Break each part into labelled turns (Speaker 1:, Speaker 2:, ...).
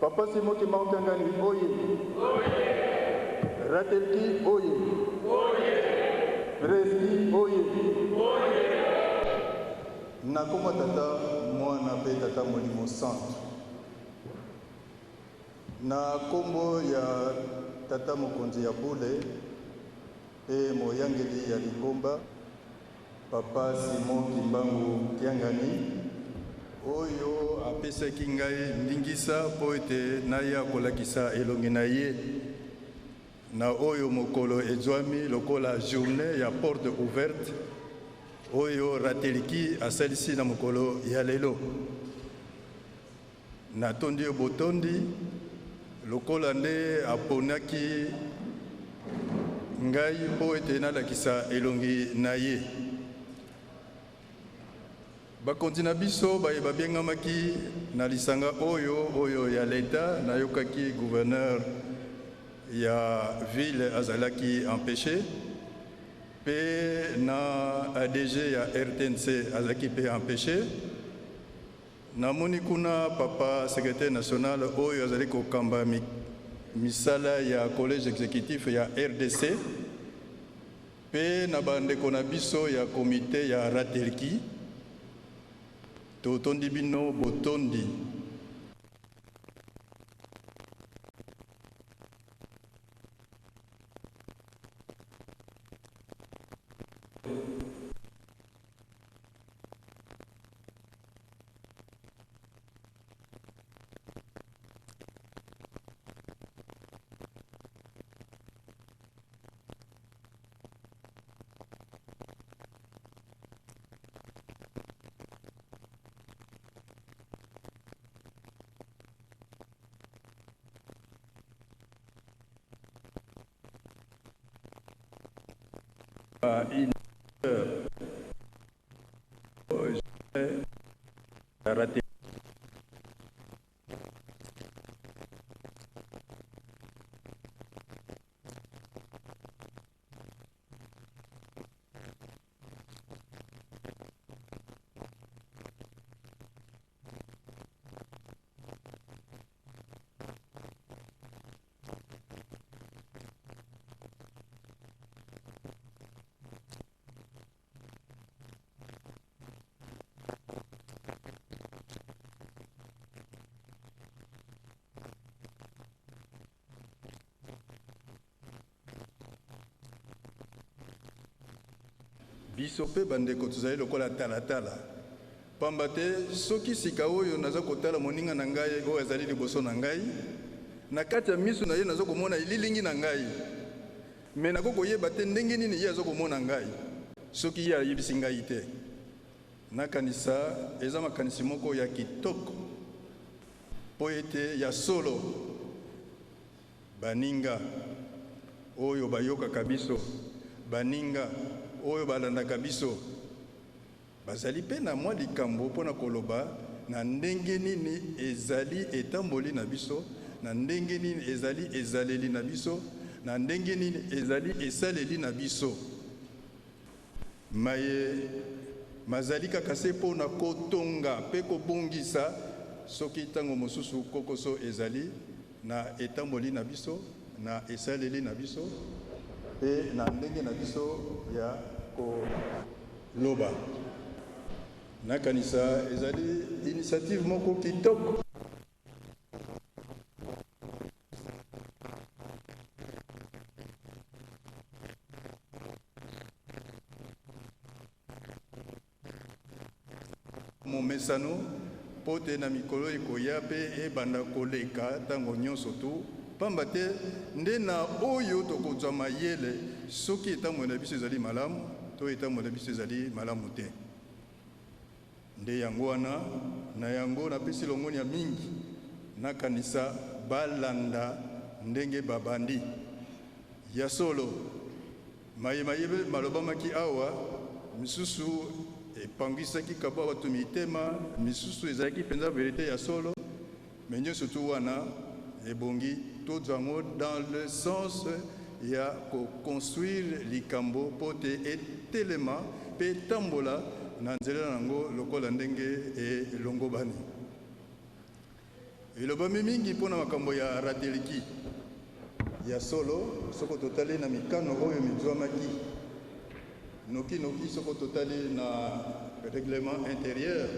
Speaker 1: Papa Simoki Mautangani, oye. Ratelki, oye. Preski, oye. Nakoma tata mwana pe tata molimo centre. Na kombo ya tata mokonzi ya bule pe moyangeli ya Lingomba, Papa Simon Kimbangu Kiangani, oyo apesaki ngai ndingisa po ete naya kolakisa elongi na ye na oyo mokolo ezwami lokola journée ya porte ouverte oyo rateliki asalisi na mokolo ya lelo. Natondi yo botondi lokola nde aponaki ngai po ete nalakisa elongi na ye. Bakonzi na biso babengamaki na lisanga oyo ya leta, nayokaki gouverneur ya ville azalaki empêché, pe na ADG ya RTNC azalaki pe empêché. Namoni kuna papa secrétaire national oyo azali kokamba misala ya collège exécutif ya RDC, pe na bandeko na biso ya comité ya Ratelki. Totondi bino botondi. À 1h, j'ai raté. Bisope bandeko tuzali lokola talatala. Pamba te soki sika oyo naza kotala moninga na ngai oyo azali liboso na ngai, na kati ya miso na ye naza komona ililingi na ngai. Me nakokoyeba te ndenge nini ye aza komona ngai soki ye ayebisi ngai te. Nakanisa eza makanisi moko ya kitoko po ete ya solo baninga oyo bayokaka biso, baninga oyo balandaka biso bazali pe na mwa likambo mpona koloba na ndenge nini ezali etamboli na biso, na ndenge nini ezali ezaleli na biso, na ndenge nini ezali esaleli na biso. Maye mazali kaka se mpona kotonga pe kobongisa soki ntango mosusu kokoso ezali na etamboli na biso, na esaleli na biso, pe na ndenge na biso ya koloba. Nakanisa ezali initiative moko kitoko. Momesano pote na mikolo ekoya pe ebanda koleka tango nyonso tu. Pamba te nde na oyo tokozwa mayele soki etambo na biso ezali malamu to etambo na biso ezali malamu te. Nde yango wana na yango napesi longoni ya mingi nakanisa balanda ndenge babandi ya solo mayebe malobamaki awa misusu epangisaki kaba watu mitema, misusu ezalaki penza verite ya solo, mais nyonso tu wana ebongi tozango dans le sens ya construire likambo pote etelema pe tambola na nzela nango lokola ndenge elongobani. ilobami mingi mpona makambo ya rateleki ya solo soko totali na mikano oyo mizwamaki noki soko totali na règlement intérieur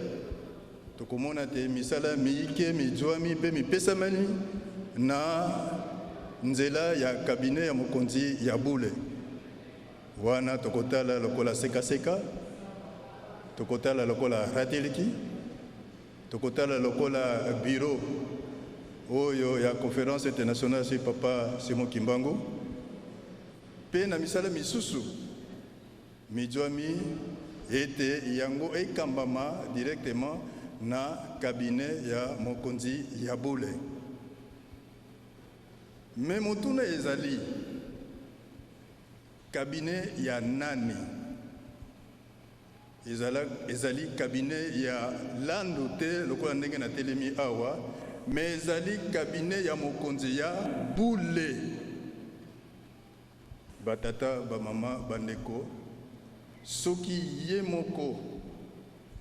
Speaker 1: tokomona te misala miike mizwami mpe mipesamani na nzela ya cabinet ya mokonzi ya bule wana tokotala lokola sekaseka tokotala lokola rateleki tokotala lokola bureau oyo ya conférence internationale sur papa Simon Kimbangu pe na misala misusu mijwami ete yango ekambama directement na cabinet ya mokonzi ya bule me motuna ezali cabinet ya nani ezali cabinet ya landu te lokola ndenge na telemi awa mais ezali cabinet ya mokonzi ya bule batata bamama bandeko soki ye moko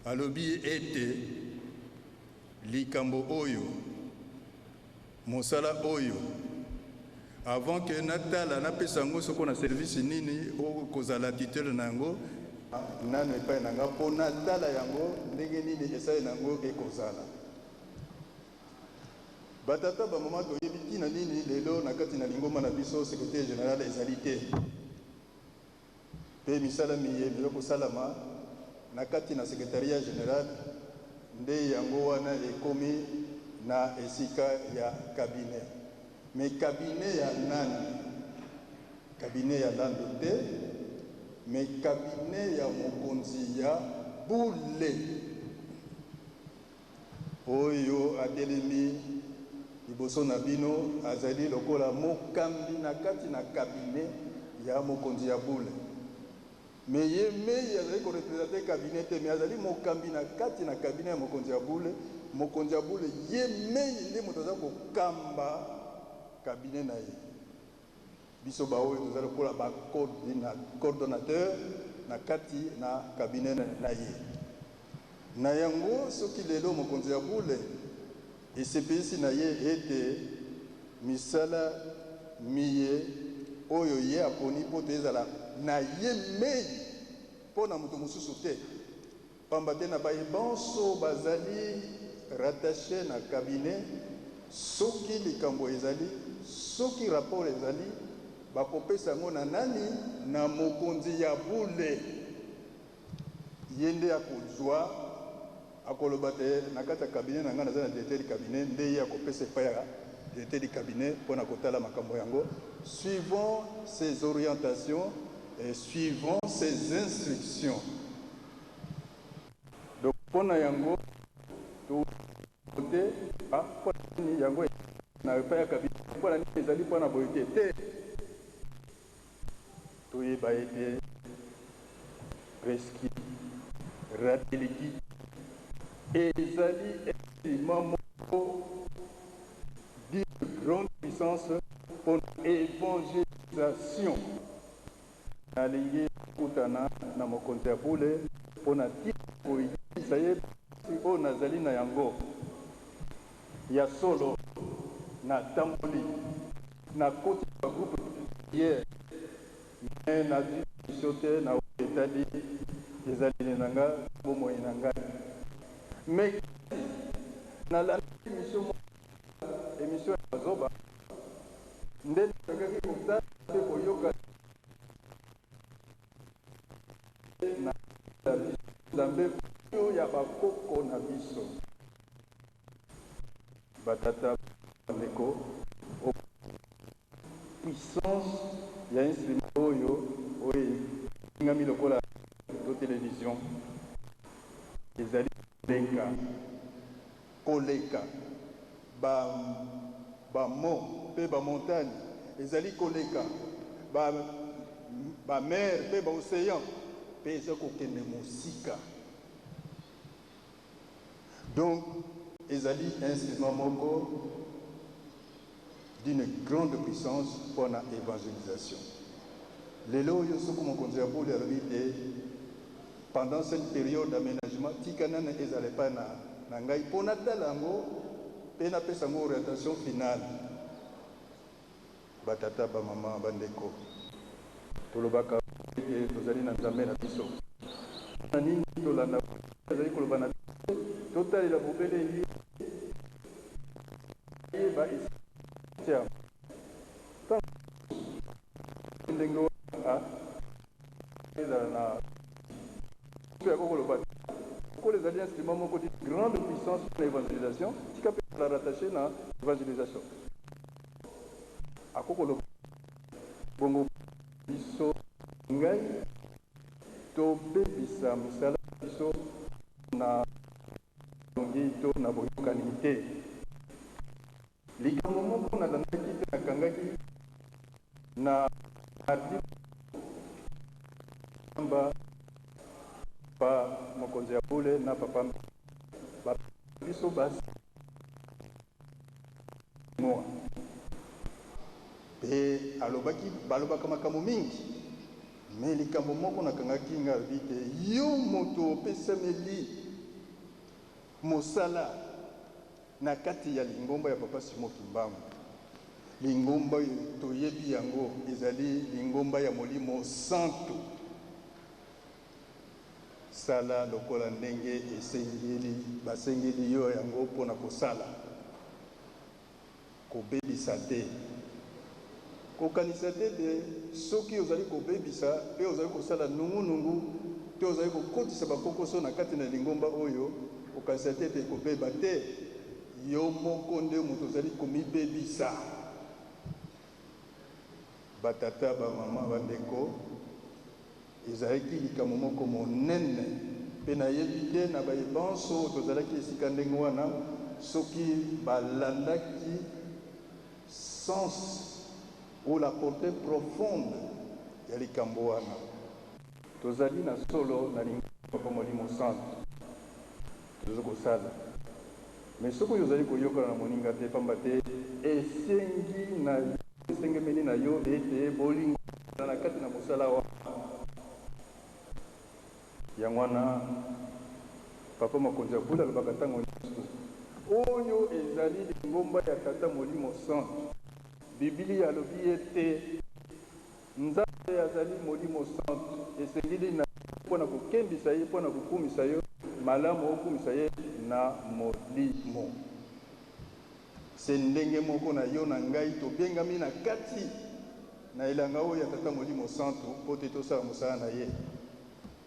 Speaker 1: alobi ete likambo oyo mosala oyo avant que natala napesa yango soko na service nini okozala titule na yango nano epai na nga mpo natala yango ndenge nini esali na yango ekozala batata bamama toyebi ntina nini lelo na kati na lingomba na biso secrétaire général ezali te mpe misala miyebelo kosalama na kati na secrétariat général nde yango wana ekomi na esika ya cabinet mais cabinet ya nani cabinet ya lando te mais cabinet ya mokonzi ya bule oyo atelemi liboso na bino azali lokola mokambi na kati na cabinet ya mokonzi ya bule mais ye mei azali korepresente cabinet te mais azali mokambi na kati na cabinet ya mokonzi ya bule ye mei nde moto aza kokamba cabinet na ye biso baoyo toza lokola bacoordonnateur na kati na cabinet na ye na yango soki lelo mokonzi ya bule esepelisi na ye ete misala miye oyo ye aponi mpo to ezala na ye mei mpo na moto mosusu te pamba te na bayebanso bazali rattaché na cabinet soki likambo ezali soki rapport ezali bakopesa yango na nani na mokonzi ya bule ye nde akozwa akoloba te na kati ya cabinet na ngai naza na directeur du cabinet nde ye akopesa epai ya directeur du cabinet mpo na kotala makambo yango suivant ses orientations et suivant ses instructions donc mpo na yango te mpo nini yango na epai ya cabinet mpo na nini ezali mpo na boye te toyeba ete presque rateleki ezali instrument moko d'une grande puissance pour l'évangélisation nalingi kutana na mokonzi ya bule mpona tia koyebisa ye oyo nazali na yango ya solo na tamboli na koti ya groupe hier me na discussion te na oyo etali ezali na nga bomoi na ngai mais nalandi émission ya zoba nde nakaki kotala mpe koyoka na nzambe oyo ya bakoko na biso batata bandeko puissance ya instrument oyo engami lokola to télévision ezali koleka bamo mpe bamontagne ezali koleka bamer mpe baocéan mpe eza kokende mosika donc ezali instrument moko d'une grande puissance pour la évangélisation. Lelo oyo soko mokonzi ya bule alobi te pendant cette période d'aménagement tikanana ezale pa na ngai mpona tala yango pe na pesa ngo orientation finale batata ba mama bandeko tolobaka tozali na nzambe na biso na nini tolanda ezali koloba na totalela bobele ba isia ndenge a ezala na ya kokoloba ko les alliances qui moko de grande puissance pour l'évangélisation tika pe la rattacher na évangélisation akokolo bongo biso ngai to bebisa misala biso na longi to na boyokani te likambo moko nalandaki te nakangaki na amba pa mokonzi ya bule na papa biso basi moa pe alobaki balobaka makambo mingi me likambo moko nakangaki nga bite yo moto opesameli mosala na kati ya lingomba ya papa Simon Kimbangu. Lingomba toyebi yango ezali lingomba ya molimo santo sala lokola ndenge esengeli basengeli yo yango mpona kosala kobebisa te kokanisa te de soki ozali kobebisa pe ozali kosala nungunungu te ozali kokotisa bakokoso na kati na lingomba oyo okanisa te te kobeba te yo moko nde moto ozali komibebisa batata bamama bandeko ezalaki likambo moko monene mpe nayebi te na bayebanso tozalaki esika ndenge wana soki balandaki sens ou la portée profonde ya likambo wana tozali na solo na lingomba molimo santo tozo kosala mais soki oyo ozali koyoka na moninga te pamba te esengemeli na yo ete bolingo na kati na mosala wa yango wana papa mokonzi ya bula alobaka ntango nyonso oyo ezali lingomba ya tata molimo santo biblia alobi ete nzambe azali molimo santo esengeli na mpona kokembisa ye mpona kokumisa yo malamu okumisa ye na molimo se ndenge moko na yo na ngai tobengami na kati na elanga oyo ya tata molimo santo mpo te tosala mosala na ye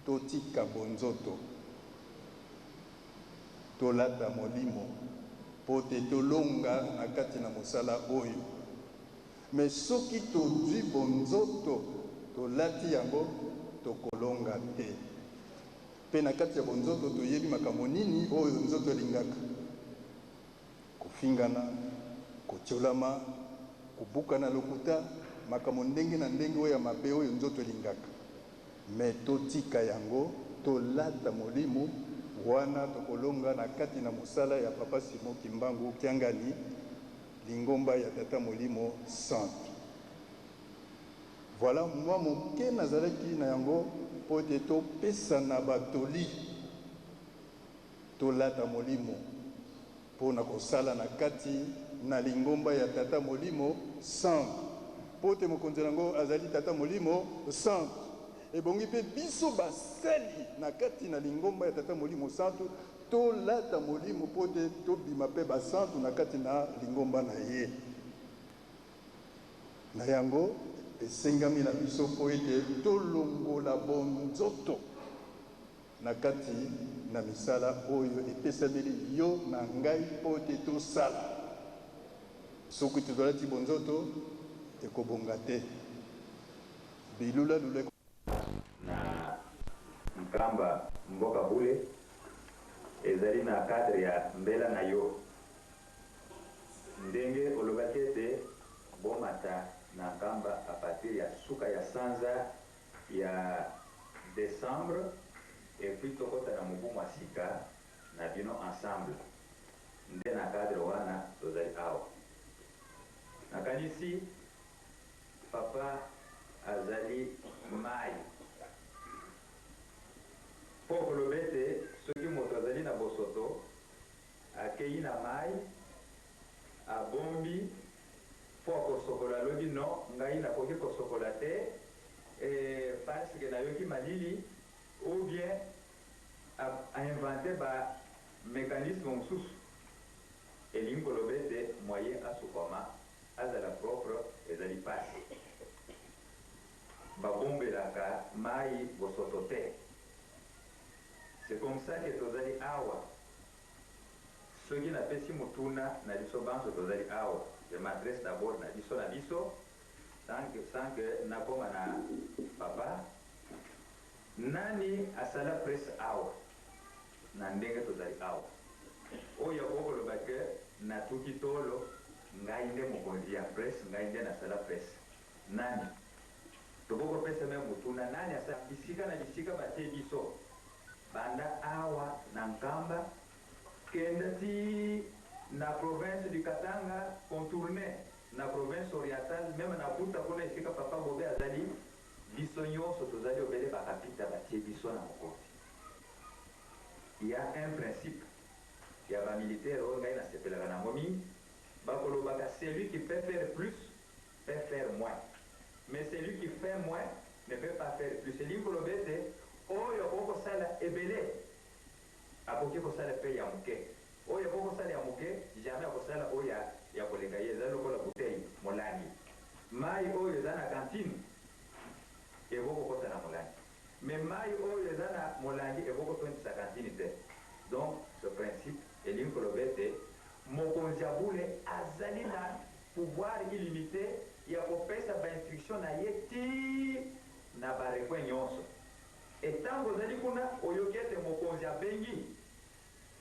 Speaker 1: totika bonzoto tolata molimo mpo te tolonga na kati na mosala oyo me soki tozwi bonzoto tolati yango tokolonga te mpe na kati ya bonzoto toyebi makambo nini oyo nzoto elingaka kofingana kotiolama kobukana lokuta makambo ndenge na ndenge oyo ya mabe oyo nzoto elingaka me totika yango tolata molimo wana tokolonga na kati na mosala ya papa Simon Kimbangu Kiangani lingomba ya tata molimo santo. Voilà moi moke nazalaki na yango po ete topesa na batoli tolata molimo mpona kosala na kati na lingomba ya tata molimo santo po ete mokonzi yango azali tata molimo santo ebongi mpe biso basali na kati na lingomba ya tata molimo santo tolata molimo mpo te tobima mpe basantu na kati na lingomba na ye na yango esengami na biso mpo ete tolongola bonzoto na kati na misala oyo epesameli yo na ngai mpo ete tosala soki tozalaki bonzoto ekobonga te bilula luleko
Speaker 2: na mkamba mboka bule ezali na cadre ya mbela na yo ndenge olobaki ete bomata na nkamba a partir ya suka ya sanza ya décembre et puis tokota na mobu mwa sika na bino ensemble nde na cadre wana tozali awa nakanisi papa azali mai po koloba ete soki moto azali na bosoto akei na mai abombi po kosokola lobi non ngai nakoki kosokola te parce que nayoki malili ou bien a inventé ba mécanisme mosusu elingi koloba ete moyen asukama azala propre ezali pasi babombelaka mai bosoto te. C'est comme ça que tozali awa soki napesi mutuna na biso banso tozali awa. Je m'adresse d'abord na biso sans que nakoma na papa nani asala presse awa na ndenge tozali awa oyo okoloba ke natuki tolo ngai nde mokonzi ya presse ngai nde nasala presse nani tokokopesa me mutuna nani asala bisika na bisika batie biso banda awa na nkamba kenda ti na province du Katanga contourner na province orientale même na buta kuna esika papa bobe azali biso nyonso tozali obele bakapita batie biso na mokonzi. Il y a un principe ya bamilitaire oyo ngai nasepelaka nango mingi bakolobaka celui qui peut faire plus peut faire moins mais celui qui fait moins ne peut pas faire plus. Elingi koloba ete oyo okosala ebele akoki kosala mpe ya moke oyo okosala ya moke jamais akosala oyo ya koleka ye ezali lokola butei molangi mai oyo eza na kantine ekokokota na molangi mais mai oyo eza na molangi ekokotondisa kantine te. Donc ce principe elingi koloba ete mokonzi ya bule azali na pouvoir illimité ya kopesa bainstruction na ye ti na barekwe nyonso etango ozali kuna oyoki ete mokonzi abengi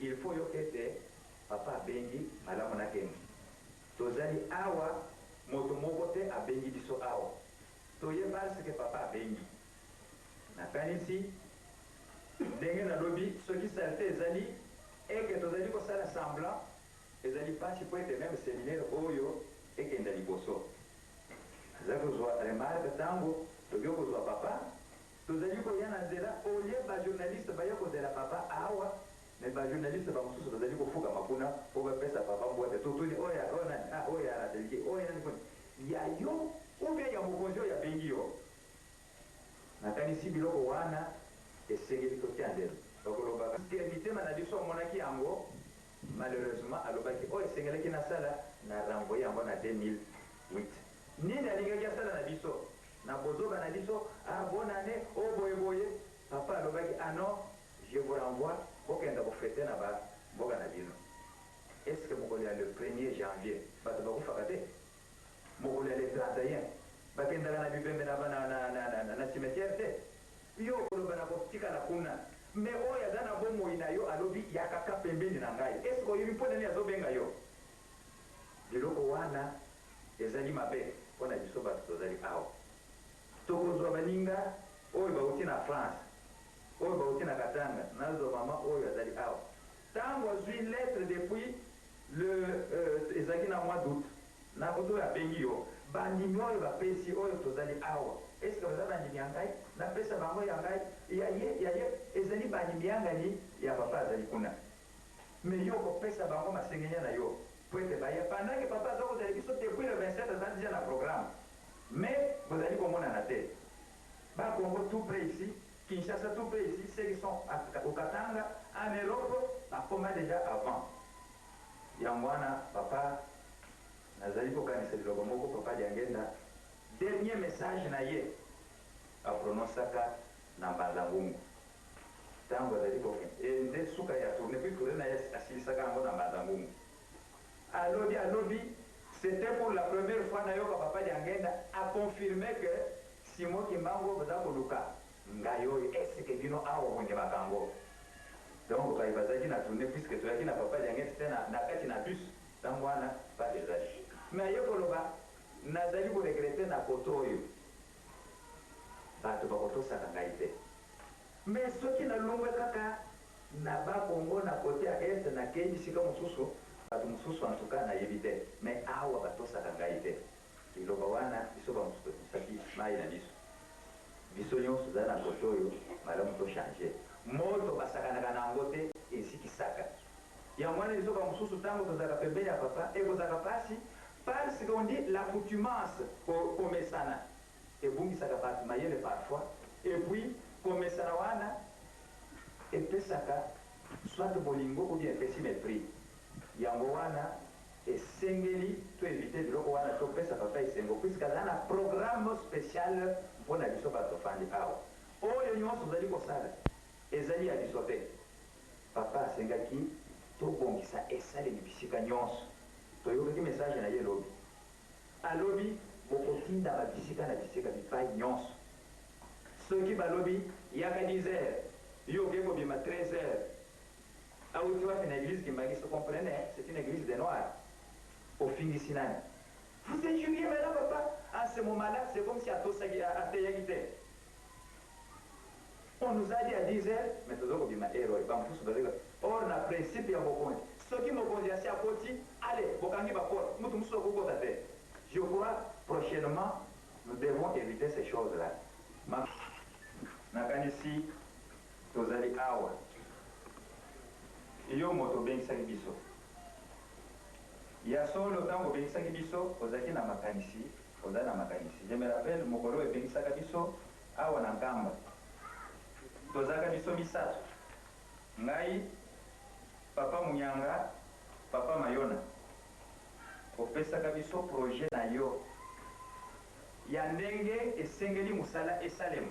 Speaker 2: il faut yoka ete papa abengi malamu nakengi tozali awa moto moko te abengi biso awa toyeba seke papa abengi nakanisi ndenge nalobi soki salte ezali eke tozali kosala semblant ezali mpasi po ete meme séminaire oyo ekenda liboso aza kozwa remarque ntango tokoki kozwa papa tozali koya na nzela olie bajournaliste baya kozela papa awa me bajournaliste bamosusu tozali kofukama kuna po bapesa papa mbwate totuni oyo arateliki oyo nani koni ya yo ubie ya mokonzi oyo abengi yo nakanisi biloko wana esengeli totia ndelo bakolobaka mitema na biso amonaki yango malheureusement alobaki oyo esengelaki nasala na renvoye yango na 2008 nini alingaki asala na biso na bozoba na biso bonane o boyeboye papa alobaki non je vous renvoie bokenda kofete na bamboka na bino. Est ce que mokolo ya le 1er janvier bato bakufaka te mokolo ya le 31 bakendaka na bibembe na cimetière te yo koloba na kotikala kuna me oyo aza na bomoi na yo alobi yakaka pembeni na ngai est ce que oyebi mpo nani azobenga yo biloko wana ezali mabe mpo na biso bato tozali awa tokozwa baninga oyo bauti na France oyo bauti na Katanga nazwa mama oyo azali awa ntango azwi lettre depuis ezalaki na mois d'août na koto oyo abengi yo bandimi oyo bapesi oyo tozali awa est ce que baza bandimi ya ngai napesa bango ya ngai ya ye ezali bandimi ya ngani ya papa azali kuna me yo kopesa bango masengenya na yo po ete baya pendant que papa aza kozala biso depuis le 27 aza déjà na programme mais bozali komonana te bakongo tout près ici Kinshasa tout près ici ceux qui sont au Katanga en Europe bakoma déjà avant yango wana papa nazali kokanisa liloba moko papa liangenda dernier message na ye apronosaka na mbanza ngungu ntango azali kokende nde suka ya tourne puis tourne na ye asilisaka yango na mbanza ngungu alobi c'était pour la première fois na yoka papa liangenda a confirmé que Simon Kimbangu baza koluka ngai oyo esike bino awa bondemaka yango donc bayi bazalaki na tourne puisque toyaki na papa liangenda te na kati na bus ntango wana papa ezali mais aye koloba nazali koregrete na koto oyo bato bakotosaka ngai te mais soki nalongwe kaka na bakongo na kote ya este nakei bisika mosusu bato mosusu antuka nayebi te mais awa batosaka ngai te liloba wana biso bamosusu tosaki mai na biso nyonso eza na kote oyo malamu tochange moto basakanaka na yango te esikisaka ya mwana izo kwa mususu tango tozaka pembeni ya papa ekozaka pasi parce qu'on dit l'accoutumance komesana ebungisaka bato mayele parfois et puis komesana wana epesaka soit bolingo ou bien epesi mépris yango wana esengeli to éviter biloko wana topesa papa esengo puisque aza na programme spécial mpona biso bato fandi awa oyo nyonso ozali kosala ezali ya biso te papa asengaki tobongisa esalemi bisika nyonso toyokaki message na ye lobi alobi bokotinda babisika na bisika bipai nyonso soki balobi yaka 10 heures yo oke kobima 13 heures auti wapi na église kimbaki se comprenez c'est une église de noirs ofingisi nani vous injuriez maintenant papa à ce moment-là c'est comme si ateyaki te on nous a dit à 10 heures mais tozokobima ero bampusu bazeka or na principe ya mokonzi soki mokonzi asi akoti allez bokangi bakota mutu mosusu akokota te je crois prochainement nous devons éviter ces choses là nakanisi tozali awa yo moto obengisaki biso ya solo ntango obengisaki biso ozalaki na makanisi ozali na makanisi je me rappelle mokolo oyo ebengisaka biso awa na nkamba tozalaka biso misato ngai papa Munyanga papa Mayona opesaka biso projet na yo ya ndenge esengeli musala esalema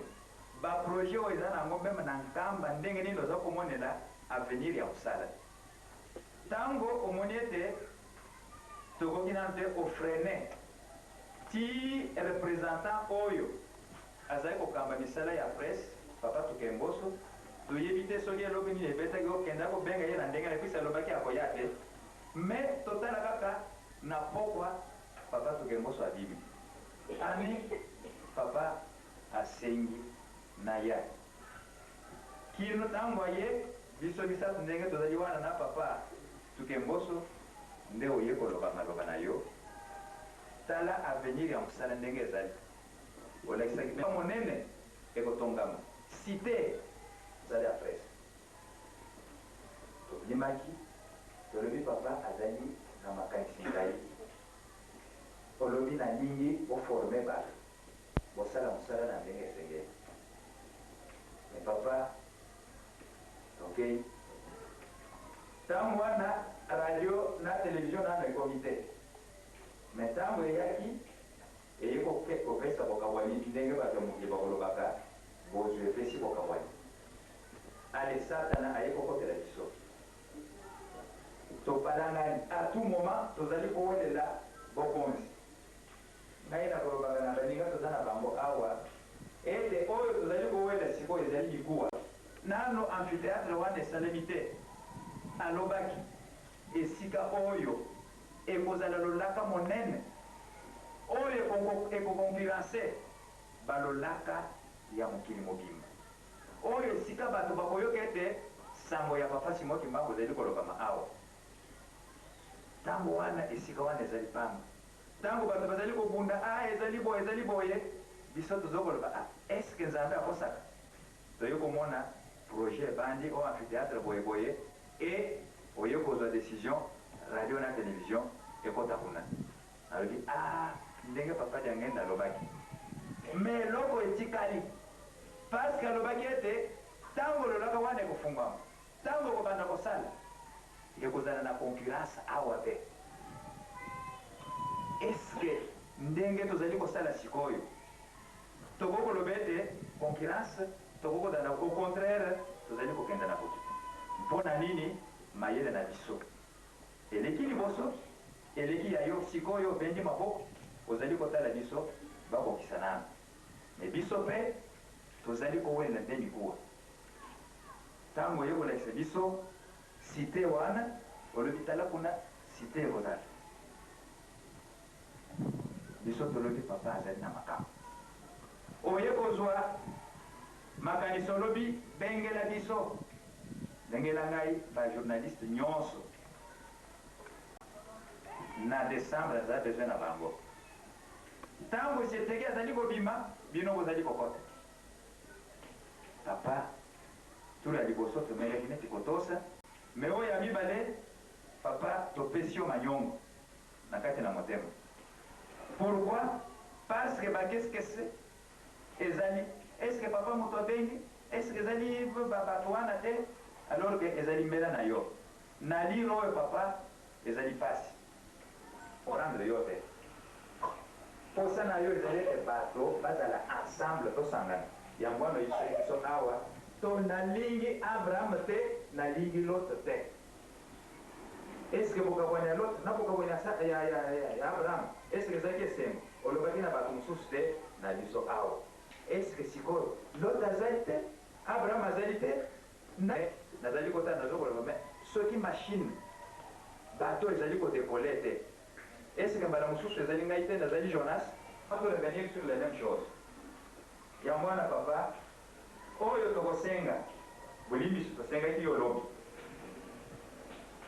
Speaker 2: baprojet oyo eza nango meme na nkamba ndenge nini oza komonela avenir ya kosala ntango omoni ete tokoki nano te ofrene ti représentant oyo azali kokamba misala ya presse papa Tukemboso toyebi te soki elobi nini ebetaki okenda kobenga ye na ndenge na epesi alobaki akoya te mais totala kaka na pokwa papa Tukemboso abimi ani papa asengi na ya kino ntango aye biso bisatu ndenge tozali wana na papa Tukemboso nde oye koloba maloba na yo tala avenir ya mosala ndenge ezali olakisaki monene ekotongama cité ezali après tobimaki tolobi papa azali na makanisi ngai olobi na ndingi oforme bato bosala mosala na ndenge esengeli me papa ok ntango wana radio na télévision nano ekomi te me ntango eyaki eye kopesa bokabwani ndenge bato ya mokili bakolobaka bozwi epesi bokabwani ale satana aye kokotela biso topalangani a tout moment tozali kowelela bokonzi ngai nakolobaka na baninga toza na bango awa ete oyo tozali kowela sikoyo ezali likuwa nano amphithéâtre wana esalemi te alobaki esika oyo ekozala lolaka monene oyo ekokonkurence balolaka ya mokili mobimba oyo esika bato bakoyoka ete sango ya papa Simon Kimbangu ezali kolobama awa ntango wana esika wana ezali pamba ntango bato bazali kobunda ezali boye biso tozokoloba eske nzambe akosaka toye komona projet ebandi o amphithéâtre boyeboye e oye kozwa décision radio na télévision ekota kuna alobi ndenge papa diangenda alobaki me eloko etikali parce que alobaki ete ntango lolaka wana ekofungwama ntango ekobanda kosala ekozala na concurrence awa te eske ndenge tozali kosala sikoyo tokokoloba ete concurrence tokokozala au contraire tozali kokenda na koki mpona nini mayele na biso eleki liboso eleki ya yo sikoyo obendi maboko ozali kotala biso babokisa nano me biso mpe tozali kowela nde mikuwa ntango oye kolakisa biso site wana olobi tala kuna site ekozala biso tolobi papa azali na makambo oye kozwa makanisi olobi bengela biso bengela ngai bajournaliste nyonso na décembre aza besoin na bango ntango seteki azali kobima bino bozali kokota papa tula liboso tomelaki neti kotosa me oyo ya mibale topesi yo manyongo na kati na motema. Pourquoi? Parce que qu'est-ce que c'est? Ezali, est-ce que papa moto abengi? Est-ce que ezali bato wana te? Alors que ezali mbela na yo. Na liro oyo papa ezali pasi. Orendre yo te. Posa na yo ezali ete bato bazala ensemble tosangana. Yango wana iso awa to nalingi Abraham te nalingi Lot te. Est-ce que bokabwana Lot na bokabwana ya Abraham? Est-ce que ezali esengo? Olobaki na bato mosusu te na biso awa. Est-ce que sikoyo Lot azali te? Abraham azali te? Nazali kota nazokoloba me soki machine bato ezali kodekole te. Est-ce que mbala mosusu ezali ngai te nazali Jonas? On peut revenir sur la même chose. Yango wana papa oyo tokosenga bolimbisi tosengaki yo lobi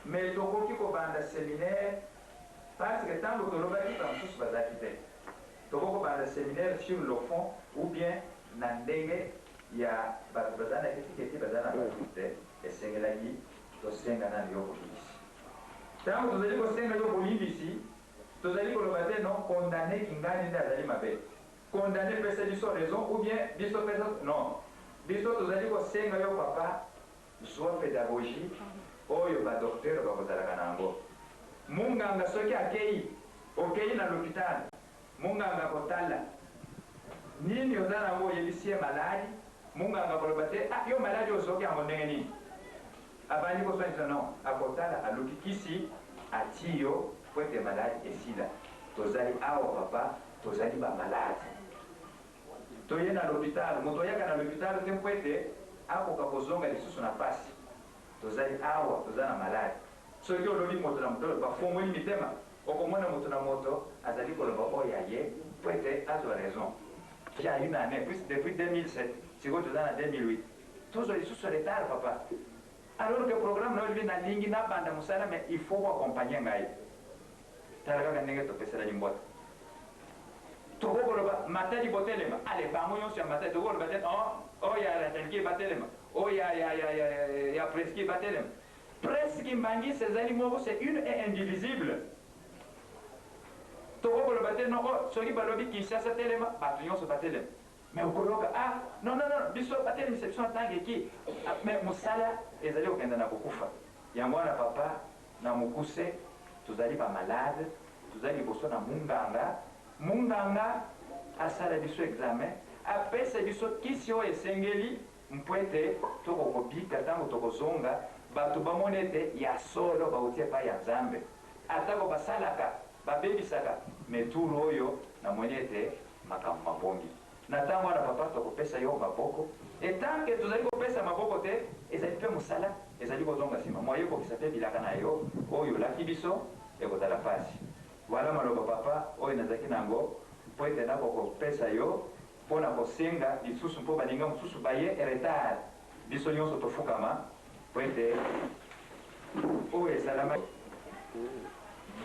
Speaker 2: mais tokoki kobanda séminaire parce que ntango tolobaki bamosusu bazalaki te tokoki kobanda séminaire sur le fond ou bien na ndenge ya bato baza na etiketi baza na bato te esengelaki tosenga nani yo bolimbisi ntango tozali kosenga yo bolimbisi tozali koloba te non condamné kingani nde azali mabe condamné pesa biso raison ou bien biso pesa non biso tozali kosenga yo papa zwa pédagogie oyo badoktere bakozalaka nango munganga soki okei na l'hôpital munganga kotala nini oza nango oyebisi ye maladi munganga koloba te yo maladi osoki yango ndenge nini abandi koswanisa non akotala aluki kisi ati yo po ete maladi esila tozali awa papa tozali bamaladi toye na l'hôpital moto oyaka na l'hôpital te mpo ete akoka kozonga lisusu na pasi tozali awa toza na maladi soki olobi moto na moto bafongoli mitema okomona moto na moto azali koloba oyo aye mpo ete azwa raison ja une année depuis 2007 sikoyo toza na 2008 tozwa lisusu retard papa alors que programme na oyo libi nalingi nabanda mosala mais il faut koaccompagne ngai tala kaka ndenge topeselaki mbota tokokoloba matadi botelema ale bango nyonso ya matadi tokokoloba te oyo ataliki batelema oyo ya preski batelema presque mbangisi ezali moko c'est une et indivisible tokokoloba te no soki balobi kinshasa telema bato nyonso batelema mais okoloka non biso batelemisa biso ntange eki mais mosala ezali kokenda na kokufa yango wana papa na mokuse tozali bamalade tozali liboso na munganga asala biso examen apesa biso kisi oyo esengeli mpo ete tokokobika ntango tokozonga bato bamoni ete ya solo bauti epai ya nzambe atako basalaka babebisaka meturu oyo namoni ete makambo mabongi na ntango wana papa tokopesa yo maboko etanke tozali kopesa maboko te ezali mpe mosala ezali kozonga nsima moyebokisa mpe bilaka na yo oyo olaki biso ekozala pasi wala maloba papa oyo nazalaki nango mpo ete nakokopesa yo mpo na kosenga lisusu mpo baninga mosusu baye retard biso nyonso tofukama mpo ete oyo esalama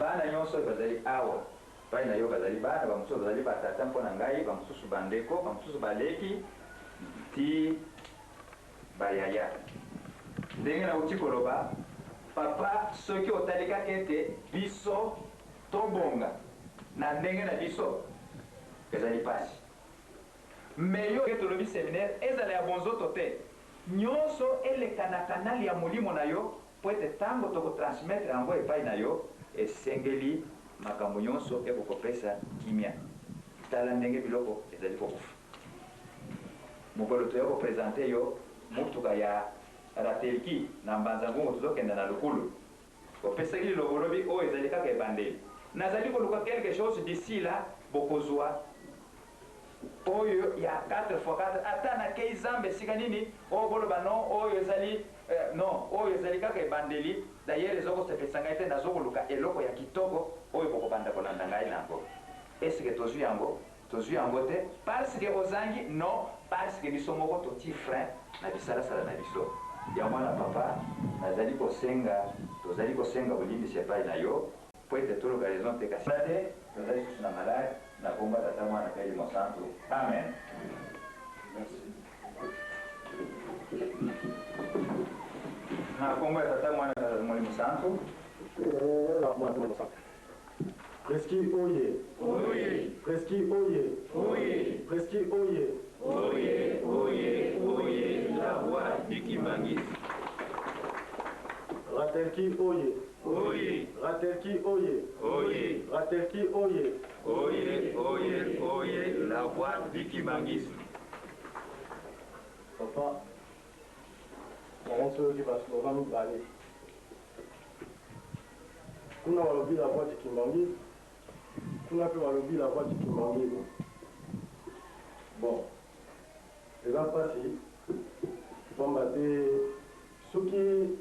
Speaker 2: bana nyonso oyo bazali awa pai na yo bazali bana bamosusu bazali batata mpo na ngai bamosusu bandeko bamosusu baleki ti bayaya ndenge nauti koloba papa soki otali kaka ete biso tobonga na ndenge na biso ezali pasi me yo tolobi séminaire ezala ya bonzoto te nyonso eleka na kanali ya molimo na yo po ete ntango tokotransmettre yango epai na yo esengeli makambo nyonso ekokopesa kimia tala ndenge biloko ezali kokufa mokolo toya kopresente yo motuka ya ratelki na mbanza ngongo tozokenda na lokulu opesaki lilobo olobi oyo ezali kaka ebandeli nazali koluka quelque chose d'ici là bokozwa oyo ya 4x4 ata nakei zambe esika nini oyo boloba non oyo ezali non oyo ezali kaka ebandeli d'ailleurs ezokosepelisa ngai te nazokoluka eloko ya kitoko oyo bokobanda kolanda ngai nango eske tozwi yango te parce que ozangi non parce que biso moko toti frein na bisalasala na biso yango wana papa nazali kosenga bolimbisi epai na yo po ete toluka raison te kasi te tozali susu na malade na komba tata mwana mpe limo santo amen. Na komba ya tata mwana molimo santo
Speaker 3: Preski oye.
Speaker 4: Oye.
Speaker 3: Preski oye.
Speaker 4: Oye.
Speaker 3: Preski oye.
Speaker 4: Oye, oye, oye, la voix du Kimangis.
Speaker 3: Ratelki oye.
Speaker 4: Oye.
Speaker 3: Ratelki oye.
Speaker 4: Oye.
Speaker 3: Ratelki oye.
Speaker 4: Oye, oye, oye, la voix du Kimangis.
Speaker 3: Papa, on se dit parce qu'on va nous parler. Kuna walobi la voix du Kimbangi, kuna pe walobi la voix du Kimbangi. Bon, les gens passent, ceux qui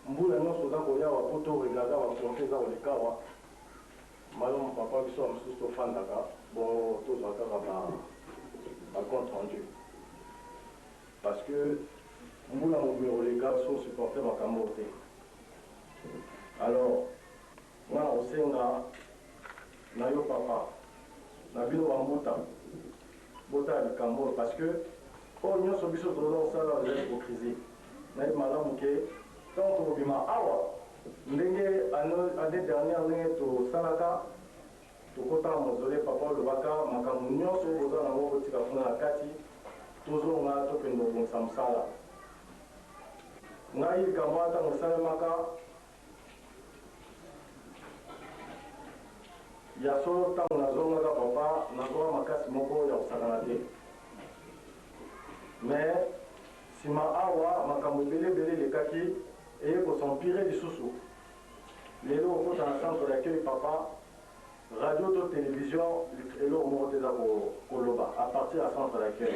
Speaker 3: mbula nyonso za koya wa poto regarder wa compter za olekawa. Malom papa biso amsusu tofandaka, bon tozwaka ba compte rendu. Parce que mbula mobile oleka so supporter makambo te. Alors, moi, au Senga, na yo papa, na bino bambuta, bota ya likambo, parce que, oh, nyonso biso toza osala de l'hypocrisie. Na ye malamu ke, tant tobima awa, ndenge année dernière ndenge tosalaka, tokota mozole papa olobaka, makambo nyonso boza nango botika kuna na kati, tozonga tokende kobongisa mosala. Ngai likambo ata mosalemaka, ya solo ntango nazongaka papa nazwa makasi moko ya kosakana te mais nsima awa makambo ebele elekaki eye kosampire lisusu lelo okota na centre d'accueil papa radio to télévision eloko moko te eza koloba à partir ya centre d'accueil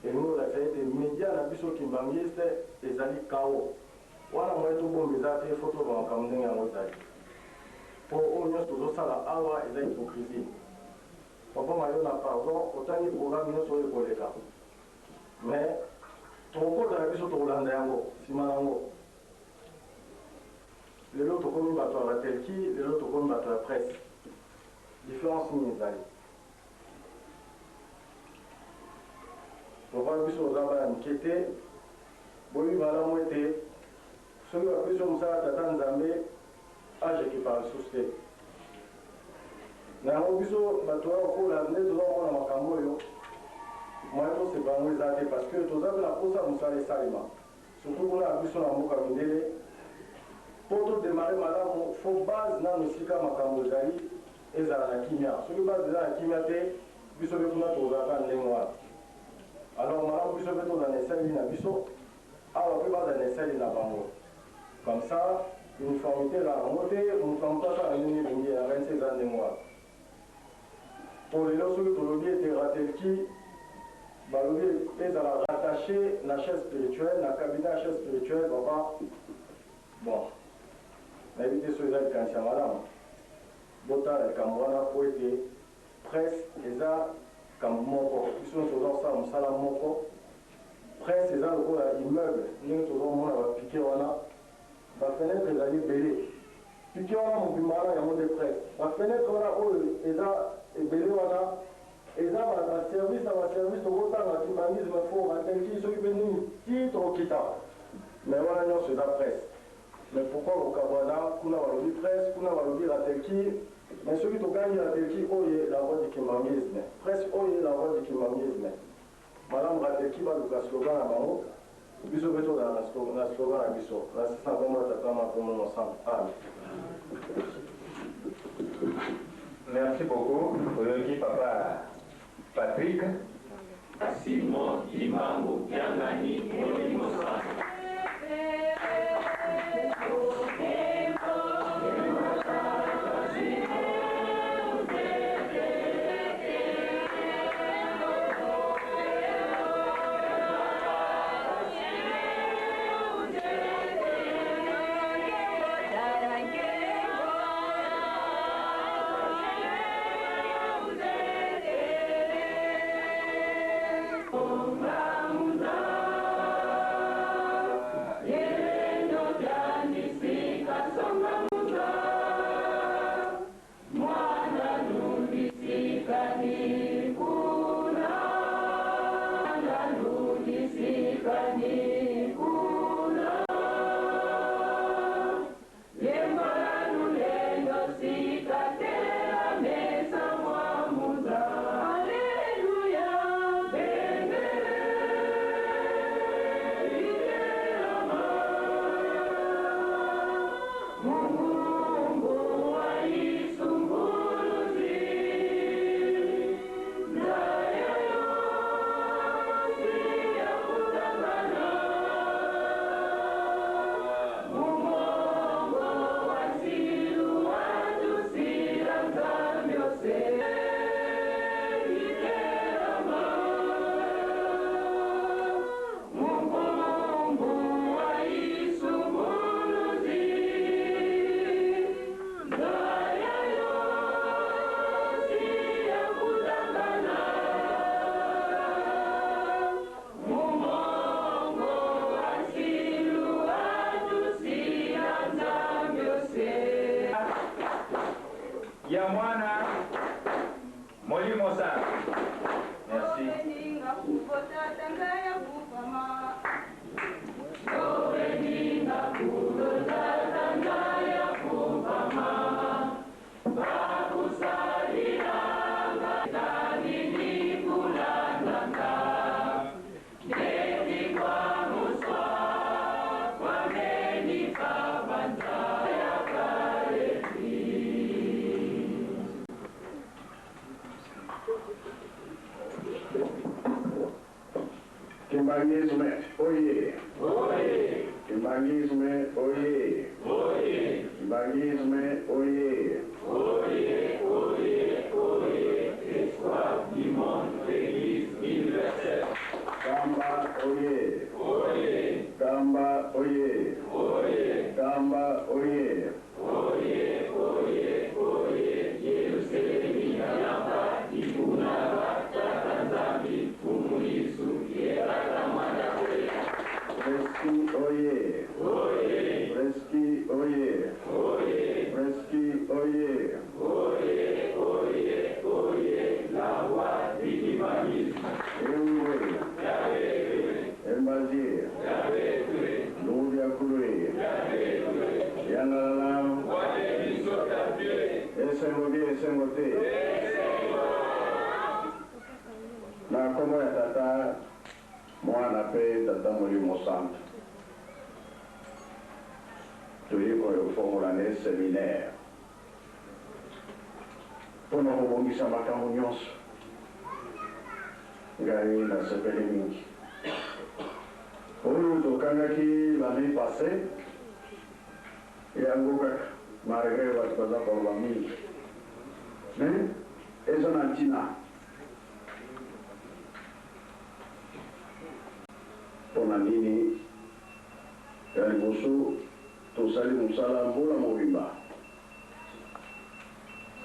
Speaker 3: elingi olakisa ete média na biso kimbangiste ezali kao wana moye tobomba eza te fo toba makambo ndenge yango ezali pour au moins tous ça awa et l'hypocrisie. Papa m'a donné pardon, autant il programme nous sur les collègues. Mais trop de la vie sur le Hollandais, si malango. Les autres communes battent la telki, les autres communes battent la presse. Différence minimale. Papa m'a dit sur la inquiété, bon lui malango était, ceux qui ont pris sur ça, t'attendent Zambé. Age qui parle soucié. Na biso batoa okola nde tozomona makambo oyo moye tosebango eza te parce que toza mpe na posa mosala esalema surtout kuna na biso na mboka mindele mpo todemare malamu fo base nano esika makambo ezali ezala na kimia soki base eza na kimia te biso mpe kuna tozalaka ndenge wana alors malamu biso mpe tozala na esaleli na biso awa mpe bazala na esaleli na bango comme ça uniformité là, on était, on ne peut pas une ligne à 26 ans de mois. Pour les lorsque le était raté Balobi est rattaché la chaise spirituelle, la cabinet à chaise spirituelle, papa. Bon, on a évité ceux-là quand c'est madame. Bota et Kamwana pour être presse et ça comme moko. Ils sont toujours ça, on s'en a moko. Presse et ça le coup immeuble, nous toujours on a piqué on a. La fenêtre est allée belée. Puis tu as mon bimara, il y a mon dépresse. La fenêtre, on a belée, on a. Et ça, va service, au retard, la humanisme, il faut attendre qui s'occupe de nous, titre au quitta. Mais on a c'est la presse. Mais pourquoi au Kabana, qu'on a le presse, qu'on a le la telki, mais celui qui gagne la telki, oh, il la voix du kimangisme. Presse, oh, il la voix du kimangisme. Madame Ratelki va le slogan à Bango. Biso beto na slogan na biso na sisa komba tatama komo ensemble.
Speaker 2: Merci beaucoup. Oyoki papa Patrick.
Speaker 4: Simon Imango Yangani Molimosa.
Speaker 2: ya mwana Molimo Sam. Merci.
Speaker 3: Kimbangisme, oye.
Speaker 4: Oye.
Speaker 3: Kimbangisme, oye.
Speaker 4: Oye.
Speaker 3: Kimbangisme, oye.
Speaker 4: Oye, oye, oye. Espoir du monde feliz universel.
Speaker 3: Gamba, oye.
Speaker 4: Oye.
Speaker 3: Gamba, oye.
Speaker 4: Oye.
Speaker 3: Gamba, oye.
Speaker 4: Oye, oye, oye. Yerusalemu yamba ikunaba tatanzambi fumulisu yeraka mwana we.
Speaker 3: Preski, oye.
Speaker 4: Oye.
Speaker 3: Preski, oye.
Speaker 4: Oye.
Speaker 3: Preski, oye.
Speaker 4: Oye, oye, oye. La voix du humanisme.
Speaker 3: Ewe.
Speaker 4: Yahweh,
Speaker 3: Elbazi.
Speaker 4: Yahweh,
Speaker 3: Nubia Kului.
Speaker 4: Yahweh.
Speaker 3: Yangalam.
Speaker 4: Wale bisotabie.
Speaker 3: Esengobi, esengote. Na komo ya tata mwana pe tata Molimo Sam. Tuliko yofungula ne seminaire. Pona kubongisa makambo nyonso. Ngai na sepeli mingi. Oyo tokangaki l'année passée. Yango kaka malgré bato baza koloba mingi. Mais eza na ntina. Mpona nini ya liboso tosali mosala mbula mobimba.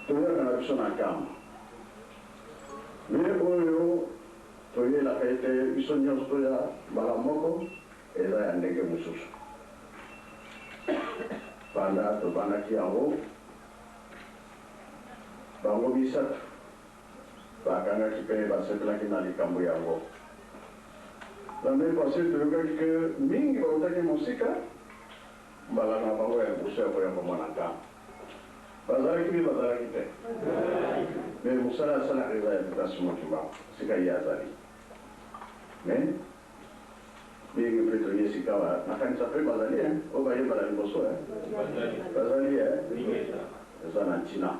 Speaker 3: Toyaka na biso na nkamba. Mais oyo toyelaka ete biso nyonso toya mbala moko eza ya ndenge mosusu. Banda tobandaki yango bango misato bakangaki mpe basepelaki na likambo yango. L'année passée toyokaki ke mingi bautaki mosika mbala na bango ya liboso ya koya komona nkamba. Bazalaki mpe bazalaki te. Mais mosala asalaka eza ya vitasi mokimbango sika ye azali. Mais mingi mpe toye sika nakanisa mpe bazali oyo bayebala liboso bazali eza na ntina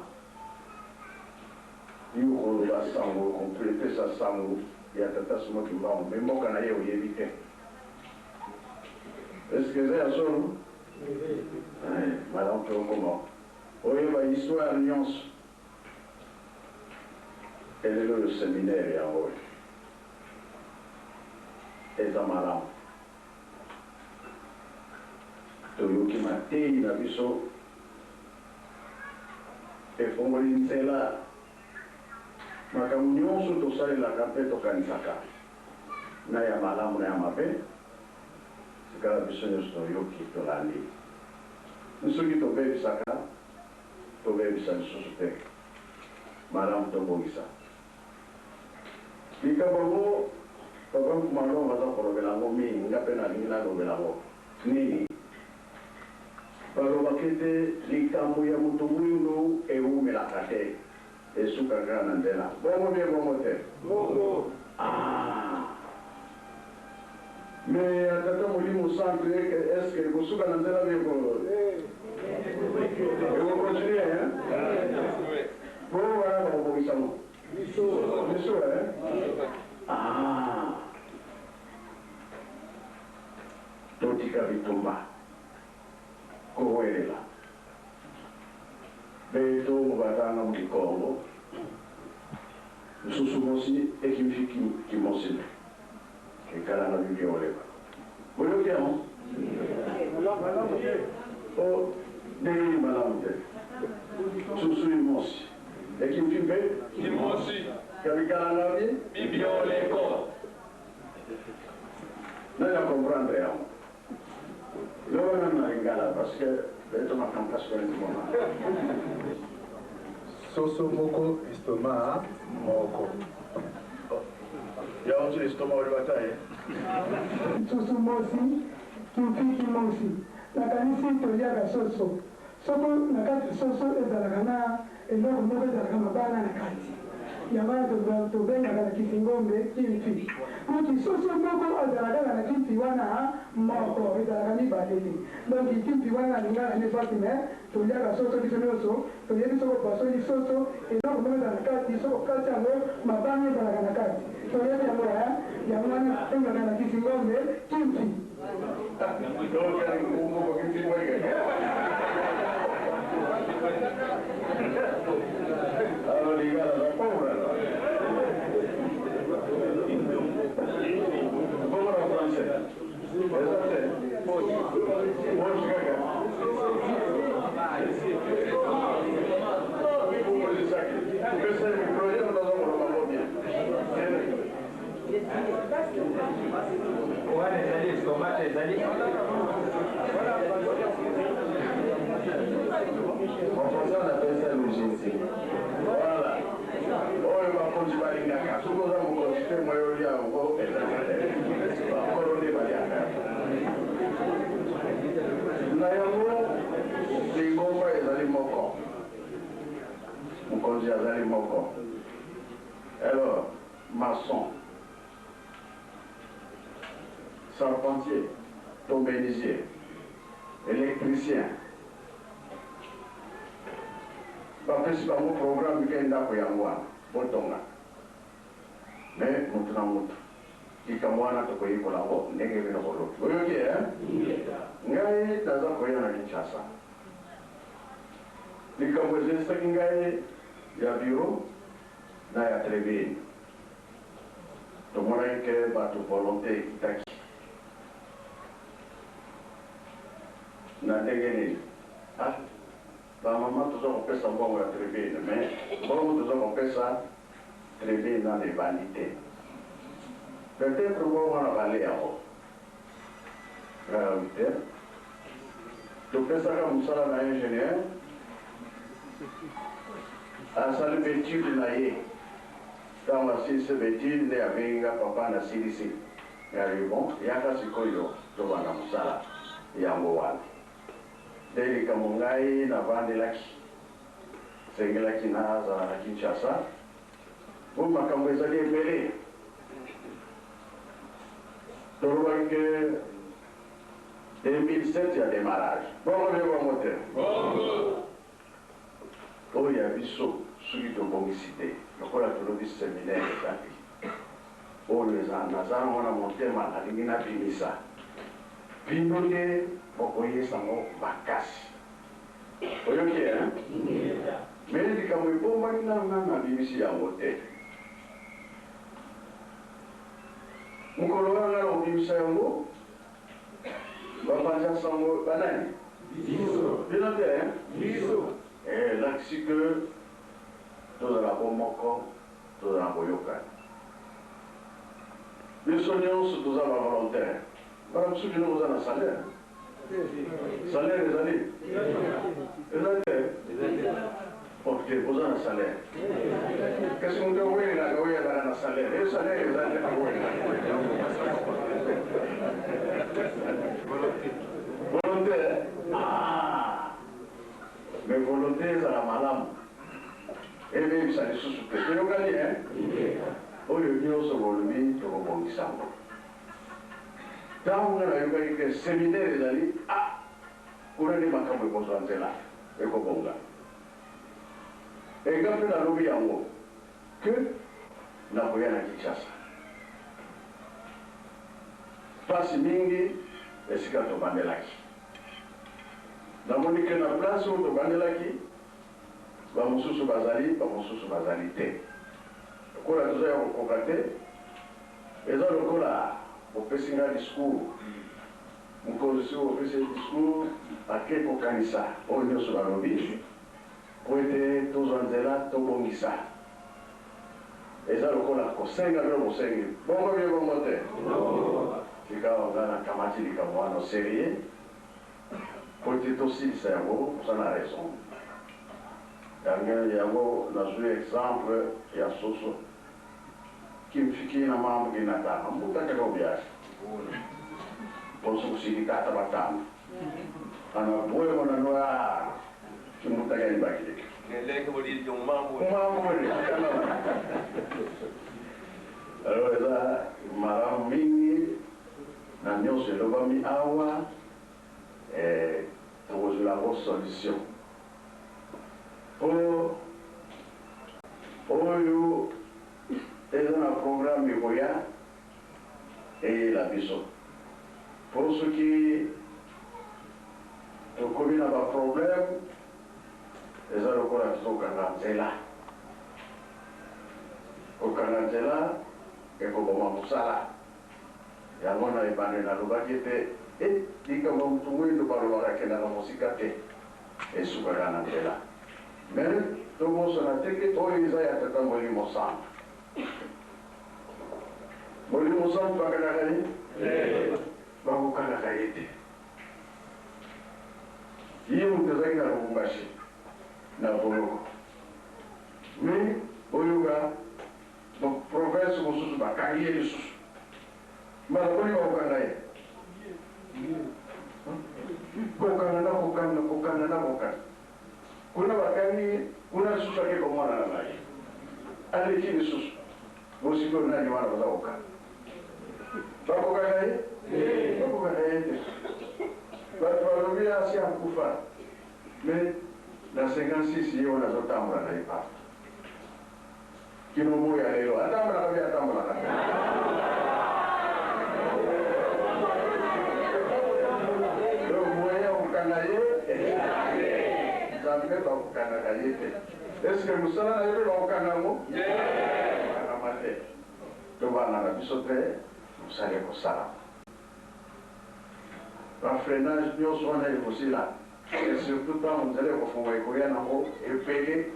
Speaker 3: yo koloba sango kompletesa sango ya tata Simoki Mbangu me mboka na ye oyebi te. Eske eza ya solo madame mpe okoma oyeba histoire nyonso elelo oyo seminaire yango eza malamu. Toyoki matei na biso efongoli nzela makambo nyonso tosalelaka mpe tokanisaka na ya malamu na ya mabe sikala biso nyonso toyoki tolandi. Soki tobebisaka tobebisa lisusu te malamu tobongisa likambo yango. Papa Mpumalongo aza kolobela yango mingi nga mpe nalingi nalobela yango nini. Balobaki ete likambo ya moto mwindu ewumelaka te esukaka na nzela. Bongo bie bongo te. Mais atata Molimo Sam eske ekosuka na nzela bie bongo ekokontinue po wana bakobongisango biso totika bitumba kowelela beto mubatanga mulikongo nsusu mosi ekimfiki kimosile kekalanga bibyoleba boyokyamo o deyi malamu te susu imosi ekimfimpe
Speaker 4: Kimosi.
Speaker 3: kabikalanga bi
Speaker 4: Biblioleko.
Speaker 3: naya comprendre yango lona na lingala parce que beto makamkasikolentimona soso moko estomac moko. Ya onto estomac oli bataye.
Speaker 5: Soso mosi, kimfiki mosi. Nakanisi toliaka soso. Soko nakati soso ezalaka na eloko moko ezalaka mabana na kati. Yamana tobengaka na kisingombe kimfi. Kuti soso moko azalaka na kimfi wana moko ezalaka mibale te. Donc kimfi wana alingana ne fatime toliaka soso biso nyonso toyebi soko basoli soso eloko moko ezalaka na kati soko kati yango mabana ezalaka na kati. Toyebi yango yango wana tobengaka na kisingombe kimfi.
Speaker 3: Allora ligare la paura no? Paura francese. Esatto. Buon scaga. Questo è il progetto da dopo la mobbia.
Speaker 2: Guarda, Zali, scomate, Zali.
Speaker 3: En français, on appelle ça le génie. Voilà. Oh, il va continuer à l'ingaka. Ce qu'on a continué, moi, il y a encore. Il va encore les baliaka. Nayango, les gomba et les moko. On conduit à les moko. Alors, maçon, charpentier, tombénisier, électricien. Principalement programme qui est là pour Yangwa, pour Tonga. Mais nous sommes qui kamwana to ko yiko lawo ndenge bino bolo. Oyo ki ngai taza ko yana Kinshasa. Likambo zesa ngai ya bureau na ya tribune. To mona ke ba to volonté kitaki. Na ndenge ni la maman toujours on fait ça bon la tribune, mais bon toujours on fait ça tribune dans les vanités. Peut-être bon on va aller à haut. Tu fais ça comme ça là ingénieur. À ça le métier de naïe. Dans la six métier de avenga papa na CDC. Et bon, il y a qu'à se coller tu vas dans le sala. Il y a un moment. Deli kamungai na vandelaki sengelaki na za na Kinshasa boma kamweza li mbele torwange 2007 ya démarrage bon le moteur oh ya biso suki to bongisité lokola to lobi séminaire taki oh les anazana mona motema na lingina bimisa Pindoke okoye sango bakasi. Oyo ki mais di kamo ibomba ni na bimisi ya mote. Mukolo wana lo bimisa yango. Bapanja sango banani. Biso. Binote Biso. Là si que toda la bomoko, toda la boyoka. Les soignants tous à la volontaire. Madame Soudi, nous avons un salaire. Salaire, les années. Les années. Ok, vous avez un salaire. Qu'est-ce qu'on doit voir là? Oui, il y a un salaire. Les salaires, les années. Volontaire. Ah! Mais volontaire, ça la malade. Et bien, ça les sous-souper. Tu veux gagner, hein? Oh, le mieux, c'est le tu vas bon ensemble. Dans le séminaire, ils allaient ah, on a des macaques qui sont là, et qu'on bonga. Et quand on a lobby en haut, que n'a pas rien à Kinshasa. Passe mingi, et c'est quand on va là. Dans mon école, la place où on va là, va mon sous bazali, va mon sous bazalité. Quand on a toujours convoqué, et dans le coup là. On peut signer un discours. On peut faire un discours à quelques canisa. On est sur la lobby. Pour être tous en zéla, tout bon ça. Et ça, le coup là, on s'engage, on s'engage. Bon, on vient bon monter. C'est quand on a la camati de Camois, nos séries. Pour être aussi le cerveau, ça a raison.
Speaker 6: yango nazwi exemple ya soso kimfiki na mambo kinataka mbutaka kwa biashara poso kushirikata batano ana boye mwana noa kimutaka ni bakile
Speaker 4: Ngeleke bodi jong mambo.
Speaker 6: ni alors eza mara mingi na nyonso elobami awa tokozwela solution oyo eza na programme ekoya eyela biso mpo soki tokomi na baproblème eza lokola tokanga nzela kokanga nzela ekoboma mosala yango na ebande nalobaki ete likambo motu mwendo balobaka kendaka mosika te esukaka na nzela mais tobosana teke oyo eza ya tata molimo santu molimo santu bakanaka ye bakokanaka ye te ye moto ezalaki na lubumbashi na boloko mais oyoka province mosusu bakangi ye lisusu mbala koni bakokanga ye kokanga kuna bakangi kuna lisusu ake komonana na ye aleki lisusu bosiko nani wana baza kokanga bakokanga ye bakokanga ye te bato balobi asi akufa mais na 56 ye wana azotambola na ye papa kino moya lelo atambolaka mpe atambolaka moya kokanga ye nzambe bakokangaka ye te eske mosala na ye mpe bakokanga yango akama te tobana na biso te mosala ekosala bafreinage nyonso wana ekosila et surtout ntango nzela ekofunga ekoya nango epele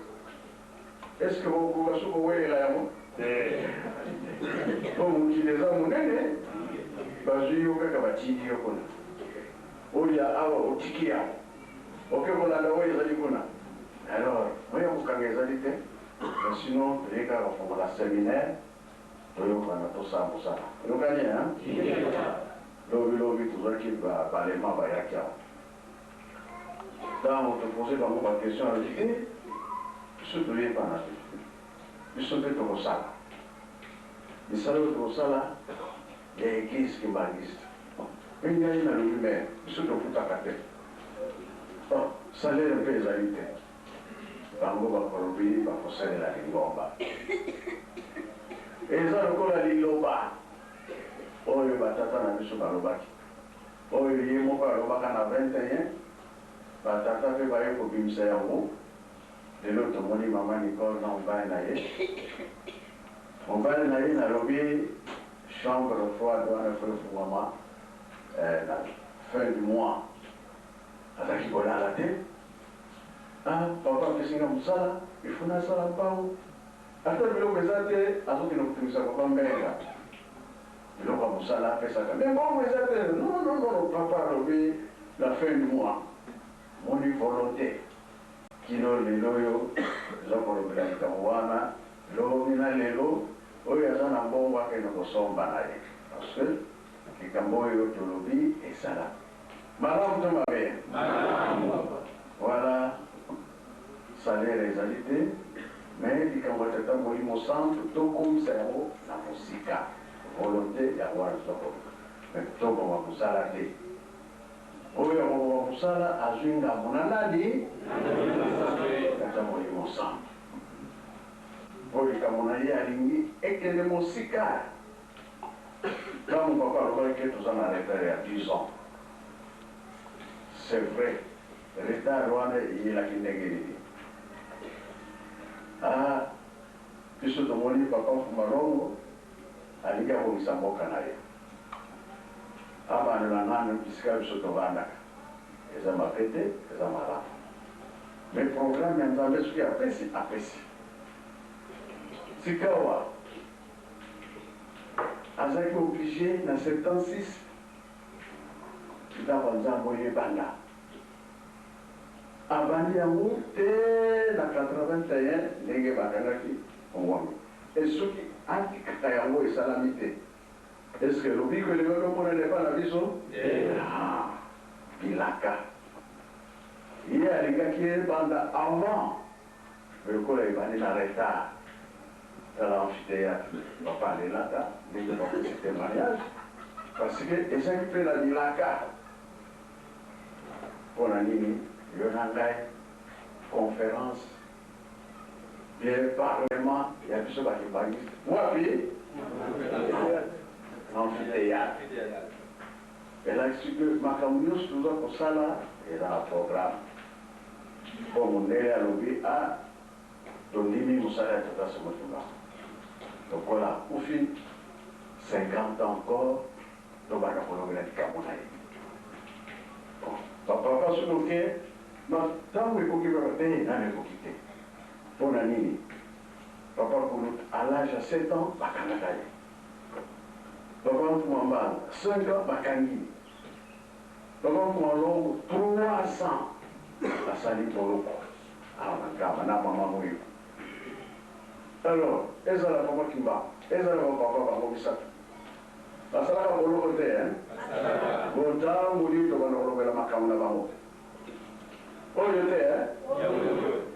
Speaker 6: eske bokoka soki owelela yango po mokili eza monene bazwi yo kaka batindi yo kuna olia awa otiki yango oke kolanda oyo ezali kuna alors oyo kokanga ezali te sinon toye kaka kofungola séminaire toyokana tosala mosala oyokani lobi tozwaki balema bayaki awa ntango topose bango baquestion alobiki biso toyebana te biso mpe tokosala misala oyo tokosala ya église kimbangiste mpe ngai nalobi me biso tokutaka te salaire mpe ezali te bango bakolobi bakosalela lingomba eza lokola liloba oyo batata na biso balobaki oyo ye moko alobaka na 21 batata mpe baye kobimisa yango lelo tomoni mama Nicole na mobali na ye nalobi chambre froide wana efo efungwama na fin du mois azalaki kolala te papa apesinga mosala ifo nasala mpango ata biloko eza te azokende kotumisa papa mbenga biloko ya mosala apesaka me mbongo eza te non papa alobi la fin du mois moni volonté kino lelo oyo eza kolobela likambo wana lobi na lelo oyo aza na mbongo akende kosomba na ye parce que likambo oyo tolobi esala malamu to mabe wala salaire ezali te mais likambo ya tata molimo centre tokomisa yango na mosika volonté yango wana tokoma mais tokoma kosala te oyo akokoma kosala azwi ngambo na nani tata molimo centre po likambo na ye alingi ekende mosika ntango papa alobaki toza na retard ya 10 ans c'est vrai retard wana eyelaki ndenge nini biso tomoni papa Fumalongo alingi akobisa mboka na ye abandela nano bisika biso tovandaka eza mabe te eza malamu mais programme ya nzambe soki apesi sikawa azalaki oblige na 76 ntango nzambe oyo ebanda abandi yango te na 81 ndenge bakangaki ongwami e soki atikaka yango esalami te est-ce que lobiko elingi omonana epa na biso bilaka ye alingaki ebanda avant lokola ebandi na retard tala amphithéâtre papa alelaka ndenge bakosi témoignage parce que ezalaki mpe na bilaka mpona nini yo na ngai conférence bien parlement ya biso bakibangisi wapi amphithéâtre elakisi ke makambo nyonso toza kosala eza na programme mpo mondele alobi a tondimi mosala ya tata somotunga lokola akufi 50 ans encore tobanda kolobela likambo na ye papa soki ntango ekoki kaka te nani ekoki te mpo na nini papa kulu à l'âge ya 7 ans bakangaka ye papa mfuma mbala 5 ans bakangi papa mfuma longo 300 asali boloko awa na nkama na mama moyo alors ezala papa kimba ezala bapapa bango misato basalaka boloko te bontango lio tobana kolobela makambo na bango oyo te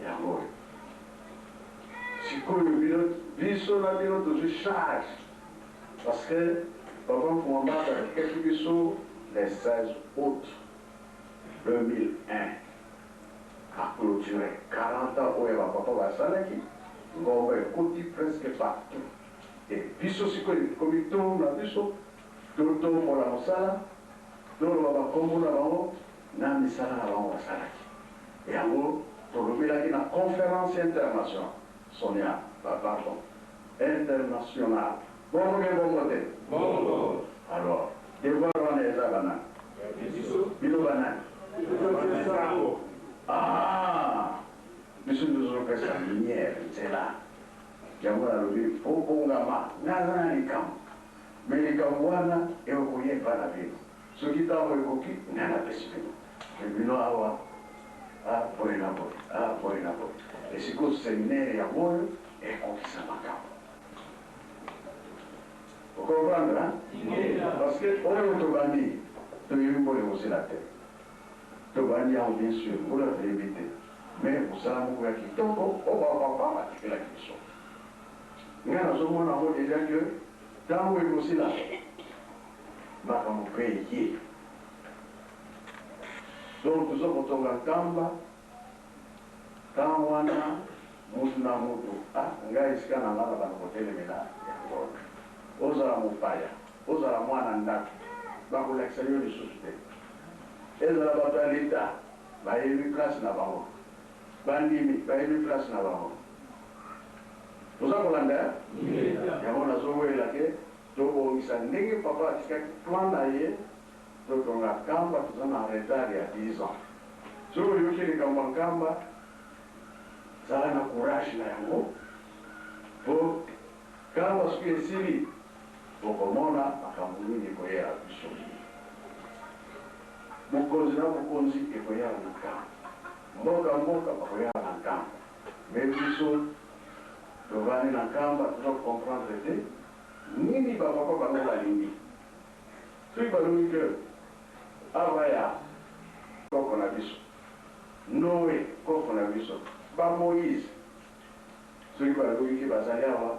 Speaker 6: yango oyo sikoyo biso na bino tozwi charge parce que papa mfumambaka atikaki biso les 16 août 2001 aclôturé 40 ans oyo bapapa basalaki ngomba ekoti presque partout e biso sikoyo ekomi ntongo na biso totombola mosala toloba bakombo na bango na misala na bango basalaki yango tolobelaki na conférence internationale sonia pardon internationale bongo bongo te alors devoir wana eza banani bino banani biso tozopesa lumière nzela yango nalobi obongama naza na likambo me likambo wana ekoyeba na bino soki ntango ekoki nga napesi bino me bino awa boye na boye boye na boye esiko seminaire ya moyo ekokisa makambo okomprendre parce que oyo tobandi toyebi mbole kosila te tobandi yango bien sûr mbula toyebi te mais mosala moko ya kitoko o bapapa batikelaki biso nga nazomona yango deja ke ntango ekosila makambo mpe eye donc toza kotonga nkamba ntango wana mutu na mutu ngai esika na nga na bana kotelemela yango ozala mopaya ozala mwana ndako bakolakisa yo lisusu te ezala bato ya leta bayebi place na bango bandimi bayebi place na bango toza kolanda yango nazowela ke tobongisa ndenge papa atikaki plan na ye totonga nkamba toza na retard ya 10 ans soki oyoki likambo ya nkamba zala na courage na yango mpo nkamba soki esili okomona makambo nini ekoyela biso mokonzi na mokonzi ekoyala na nkamba mboka mboka bakoyala na nkamba me biso tovandi na nkamba toza comprendre te nini bapapa bango balingi soki balongi ke awa ya koko na biso noe koko na biso bamoïse soki balongi ke bazali awa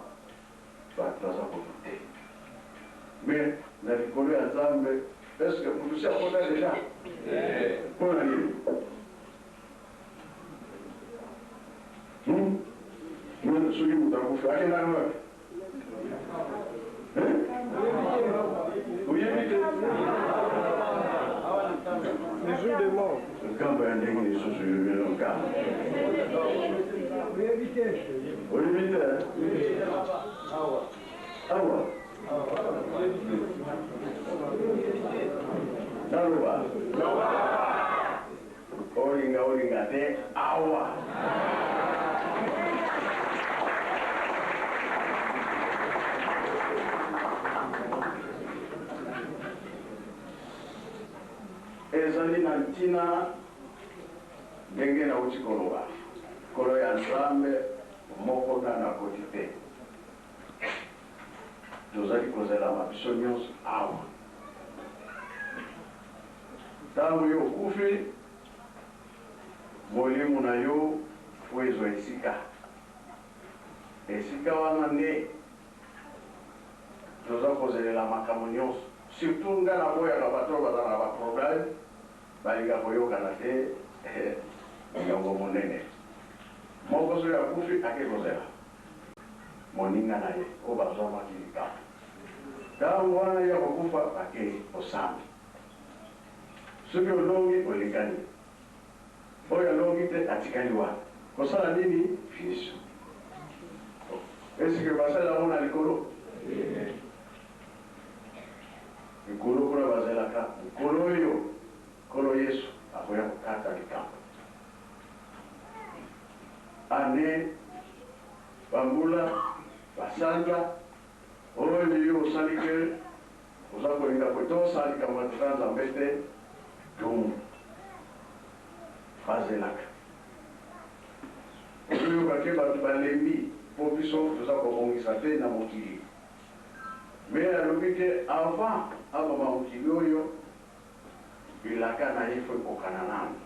Speaker 6: bato baza koto te mais na likolo ya nzambe est ce que mutu si akota deja mpona nini soki mutu akufi akendaka wapi oyebi te nkamba ya ndenge lisusu yobino nkamba oyebi te awa naloba olinga te awa ezali na ntina ndenge nauti koloba kolo ya nzambe moko na na koti te tozali kozelama biso nyonso awa ntango yo okufi molimo na yo fo ezwa esika esika wana nde toza kozelela makambo nyonso surtout nga na boyaka bato bazala na baproblème balinga koyokana te yango monene moko soki akufi ake kozela moninga na ye oyo bazwamaki likambo ntango wana ya kokufa ake kosambi soki olongi olingani oyo alongi te atikali wana kosala nini finition esike basalelamo na likolo likolo kuna bazelaka likolo oyo kolo yesu akoya kokata likambo ane bambula basanja oyo yo osali ke oza kolinga kote osala likambo ya tata nzambe te tomu bazelaka oyo bake bato balembi mpo biso toza kobongisa te na mokili me alobi ke avant aboma mokili oyo bilaka na ye fo ekokana nano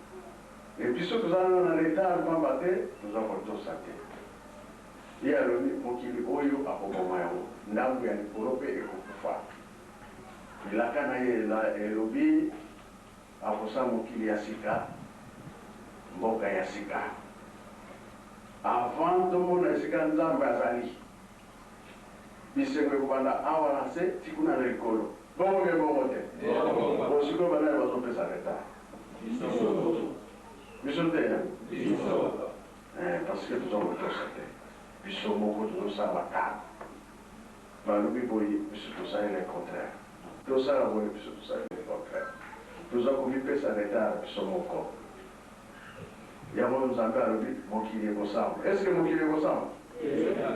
Speaker 6: e biso toza na retard pamba te toza kotosa te ye alobi mokili oyo akoboma yango ndambu ya likolo mpe ekokufa bilaka na ye elobi akosa mokili ya sika mboka ya sika avant tomona esika nzambe azali bisengo ekobanda awa na se tikuna na likolo bongo ke bongo te osikoyo banaye bazopesa retard biso te parce que toza kotosa te biso moko tozosala matano balobi boye biso tosali le contraire tosala boye biso tosali le contraire toza komipesa retard biso moko yango nzambe alobi mokili ekosamba estce mokili ekosamba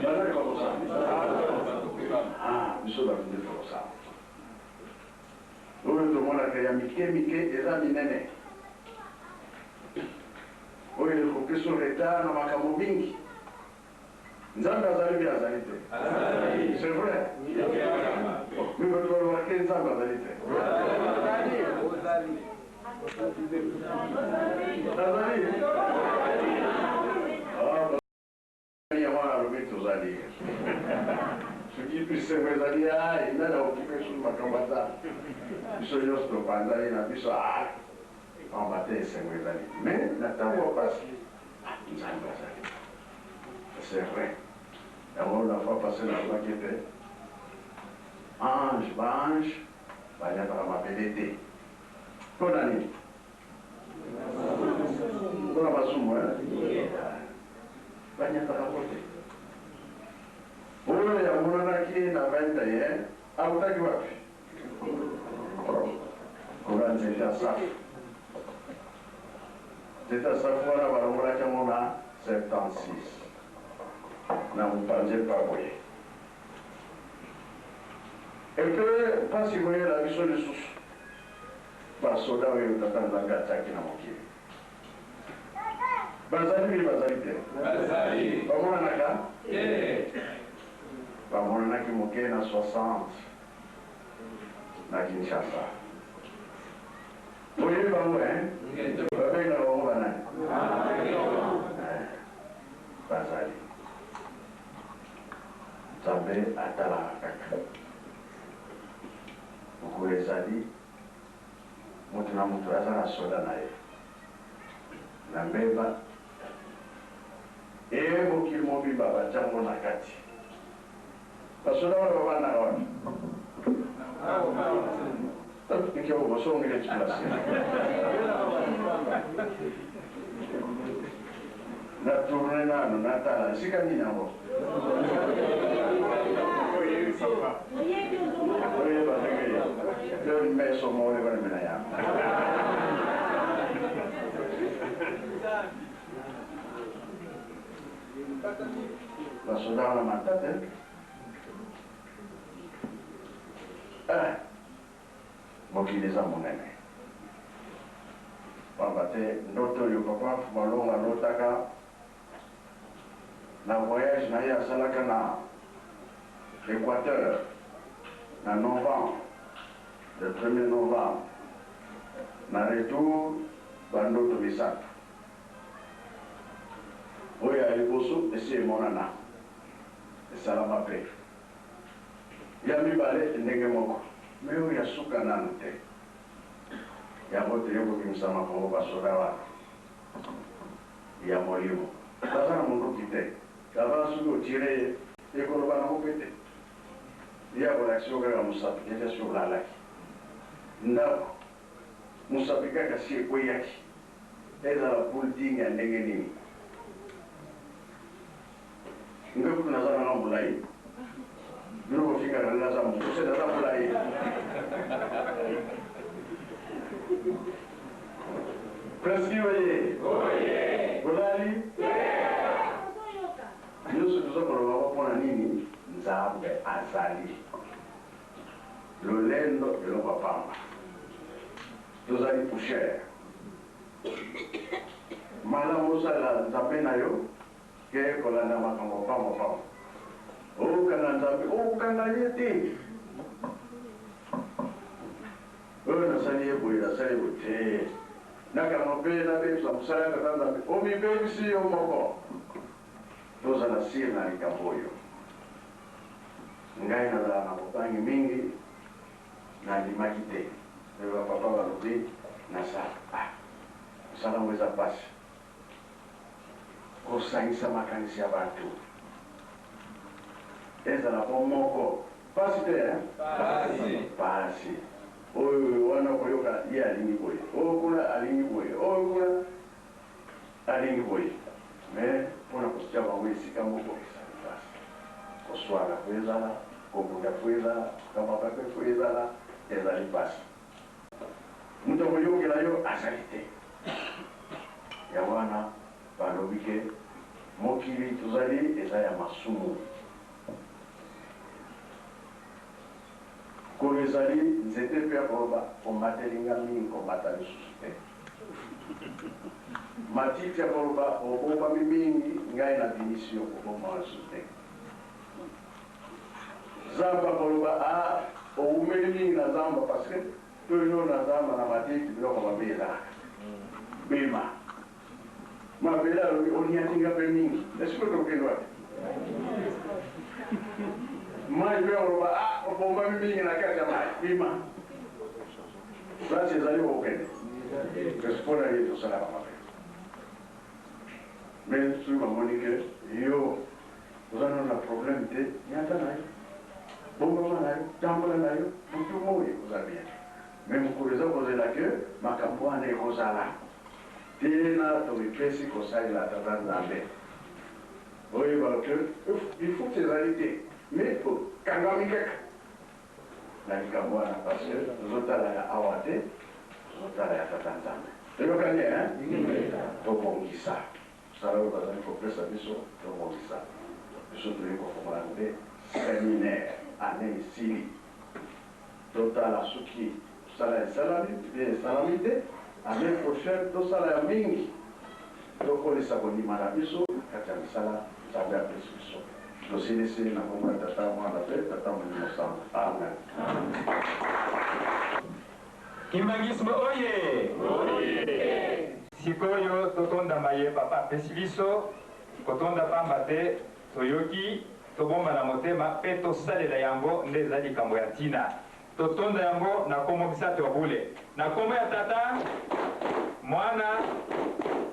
Speaker 6: bazali bakosamba biso bafinde tokosamba oyo tomonaka ya mike mike eza minene oyo ekopesa retard na makambo mingi nzambe azali bi azali te c'est vrai mibatolobake nzambe azali te azali yamwana alobi tozali soki bisengo ezali nga na okipe sulu makambo aza biso nyonso topanzali na biso pamba te esengo ezali me na ntango ya pasi nzambe azali c'est vrai yango na fois passé nalobaki ete baange banyataka mabele te mpo na nini mpona masumu banyataka po te oyo yamonanaki na 21 akutaki wapi kuna nzete ya safu nzete ya safu wana balongolaki yango na 76 na mopanze paboye epe mpasi koyela biso lisusu basoda oyo tata nzambe atiaki na mokili bazali bili bazali te bamonanaka bamonanaki moke na 60 na Kinshasa oyebi bango babengaka bango banani bazali nzambe atalaka kaka mokolo ezali moto na moto aza na soda na ye na mbeba mokili mobimba batyango na kati basoda wana babandaka wana ikeo bosongele tiplasi na tourne nano natala esika nini yango oyeba ndenge yo meso mole banemena yango basoda wana matate mokili eza monene pambate ndoto yo papa fumalonga lotaka na voyage na ye asalaka na Équateur na novembre, le 1er novembre, na retour bandoto misatu oyo ya liboso esi emonana esalama mpe ya mibale ndenge moko me oyo ya suka nanu te yango toyokokimisa makongo basoda wana ya molimo baza na monduki te kava soki otire ye ekoloba nango mpe te ye akolakisi yo kaka mosapi deja si olalaki ndako mosapi kaka si ekweyaki ezala politique ya ndenge nini nge kutu naza nanga molai bino kofingaka naza mokuse naza molai preski oye olali nyonso toza kolobaka mpona nini nzambe azali lolendo eloko apamba tozali pushere malamu osala nzambe na yo ke kolanda makambo pamba okanga nzambe okanga ye te oyo nasali ye boye nasali bo te nakanga mpe nabebisa mosala ya tata nzambe omibebisi yo moko tozala sire na likambo oyo ngai nazala na bobangi mingi nandimaki te me bapapa balobi nasala mosala ngo eza pasi kosangisa makanisi ya bato ezala po moko pasi te pasi oyo wana koyoka ye alingi boye oyo kuna alingi boye oyo kuna alingi boye me mpona kotia bango esika moko ezali pasi koswala po ezala kobunda po ezala kamaka mpe po ezala ezali pasi moto koyokela yo azali te ya wana balobi ke mokili tozali eza ya masumu koyo ezali nzete mpe akoloba kombatelinga mingi kombata lisusu te matiti akoloba obombami mingi ngai na binisi yo koboma lisusu te zamba akoloba oumeli mingi na zamba parce toyo na zamba na matiti biloko mabe ezalaka bema mabele alobi oniatinga mpe mingi esiko tokende wapi mai mpe oloba obombami mingi na kati ya mai bima place ezali kokende kasi mpona ye tosalaka mabe me soki bamoni ke yo oza nano na problème te nyata na yo bombama na yo tambola na yo butu moye oza bien me mokolo eza kozela ke makambo wana ekozala tena tomipesi kosalela tata nzambe oyeba ke il faut ezali te mais kangami kaka na likambo wana parce que tozotala ya awa te tozotala ya tata nzambe toyokani tobongisa sala oyo bazali kopesa biso tobongisa biso toyei kofongola nde séminaire ane esili totala soki tosala esalami te année prochaine tosala ya mingi tokolisa kondima na biso kati ya misala nzambe apesi biso tosilisi na kombo ya tata mwana mpe tata molimo sango amen.
Speaker 7: Kimbangisme oye sikoyo totondama ye papa apesi biso kotonda pamba te toyoki tobomba na motema mpe tosalela yango nde eza likambo ya ntina totonda yango na kombo misato ya bule na kombo ya tata mwana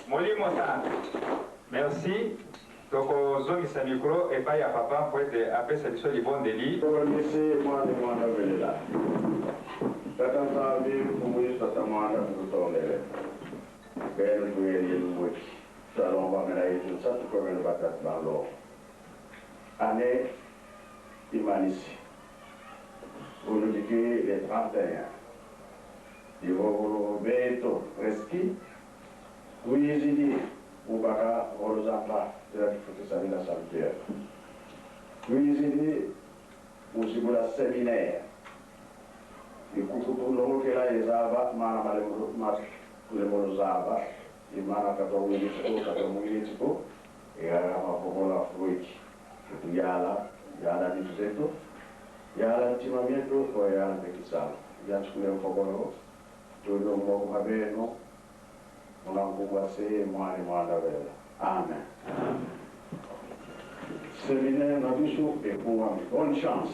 Speaker 7: molimo sango merci tokozongisa mikro epai ya papa mpo ete apesa biso libondeli
Speaker 6: tokomisi mwana velela tata nzambe kumbuyi tata mwana tukutondele beno tuyeli mweki salomba mena yesu satu komeno batatu balo ane imanisi olobiki le 31 ivogolo beto reski kuyizidi ubaka olozamba terakifutisabila sanctuaire kuyizidi usibula séminaire ikukutulongokela ezaba mana malemulu mat kulemolozava imana kata mwilitiko ya mapomola fruiki yala nitu zetu yala ntima mietu kwa yala tekisala yanchukule mfogolo tuyo mwogo mabeno mwanangubwa se mwani mwandavela amen. Séminaire Nabishu et pour bonne chance.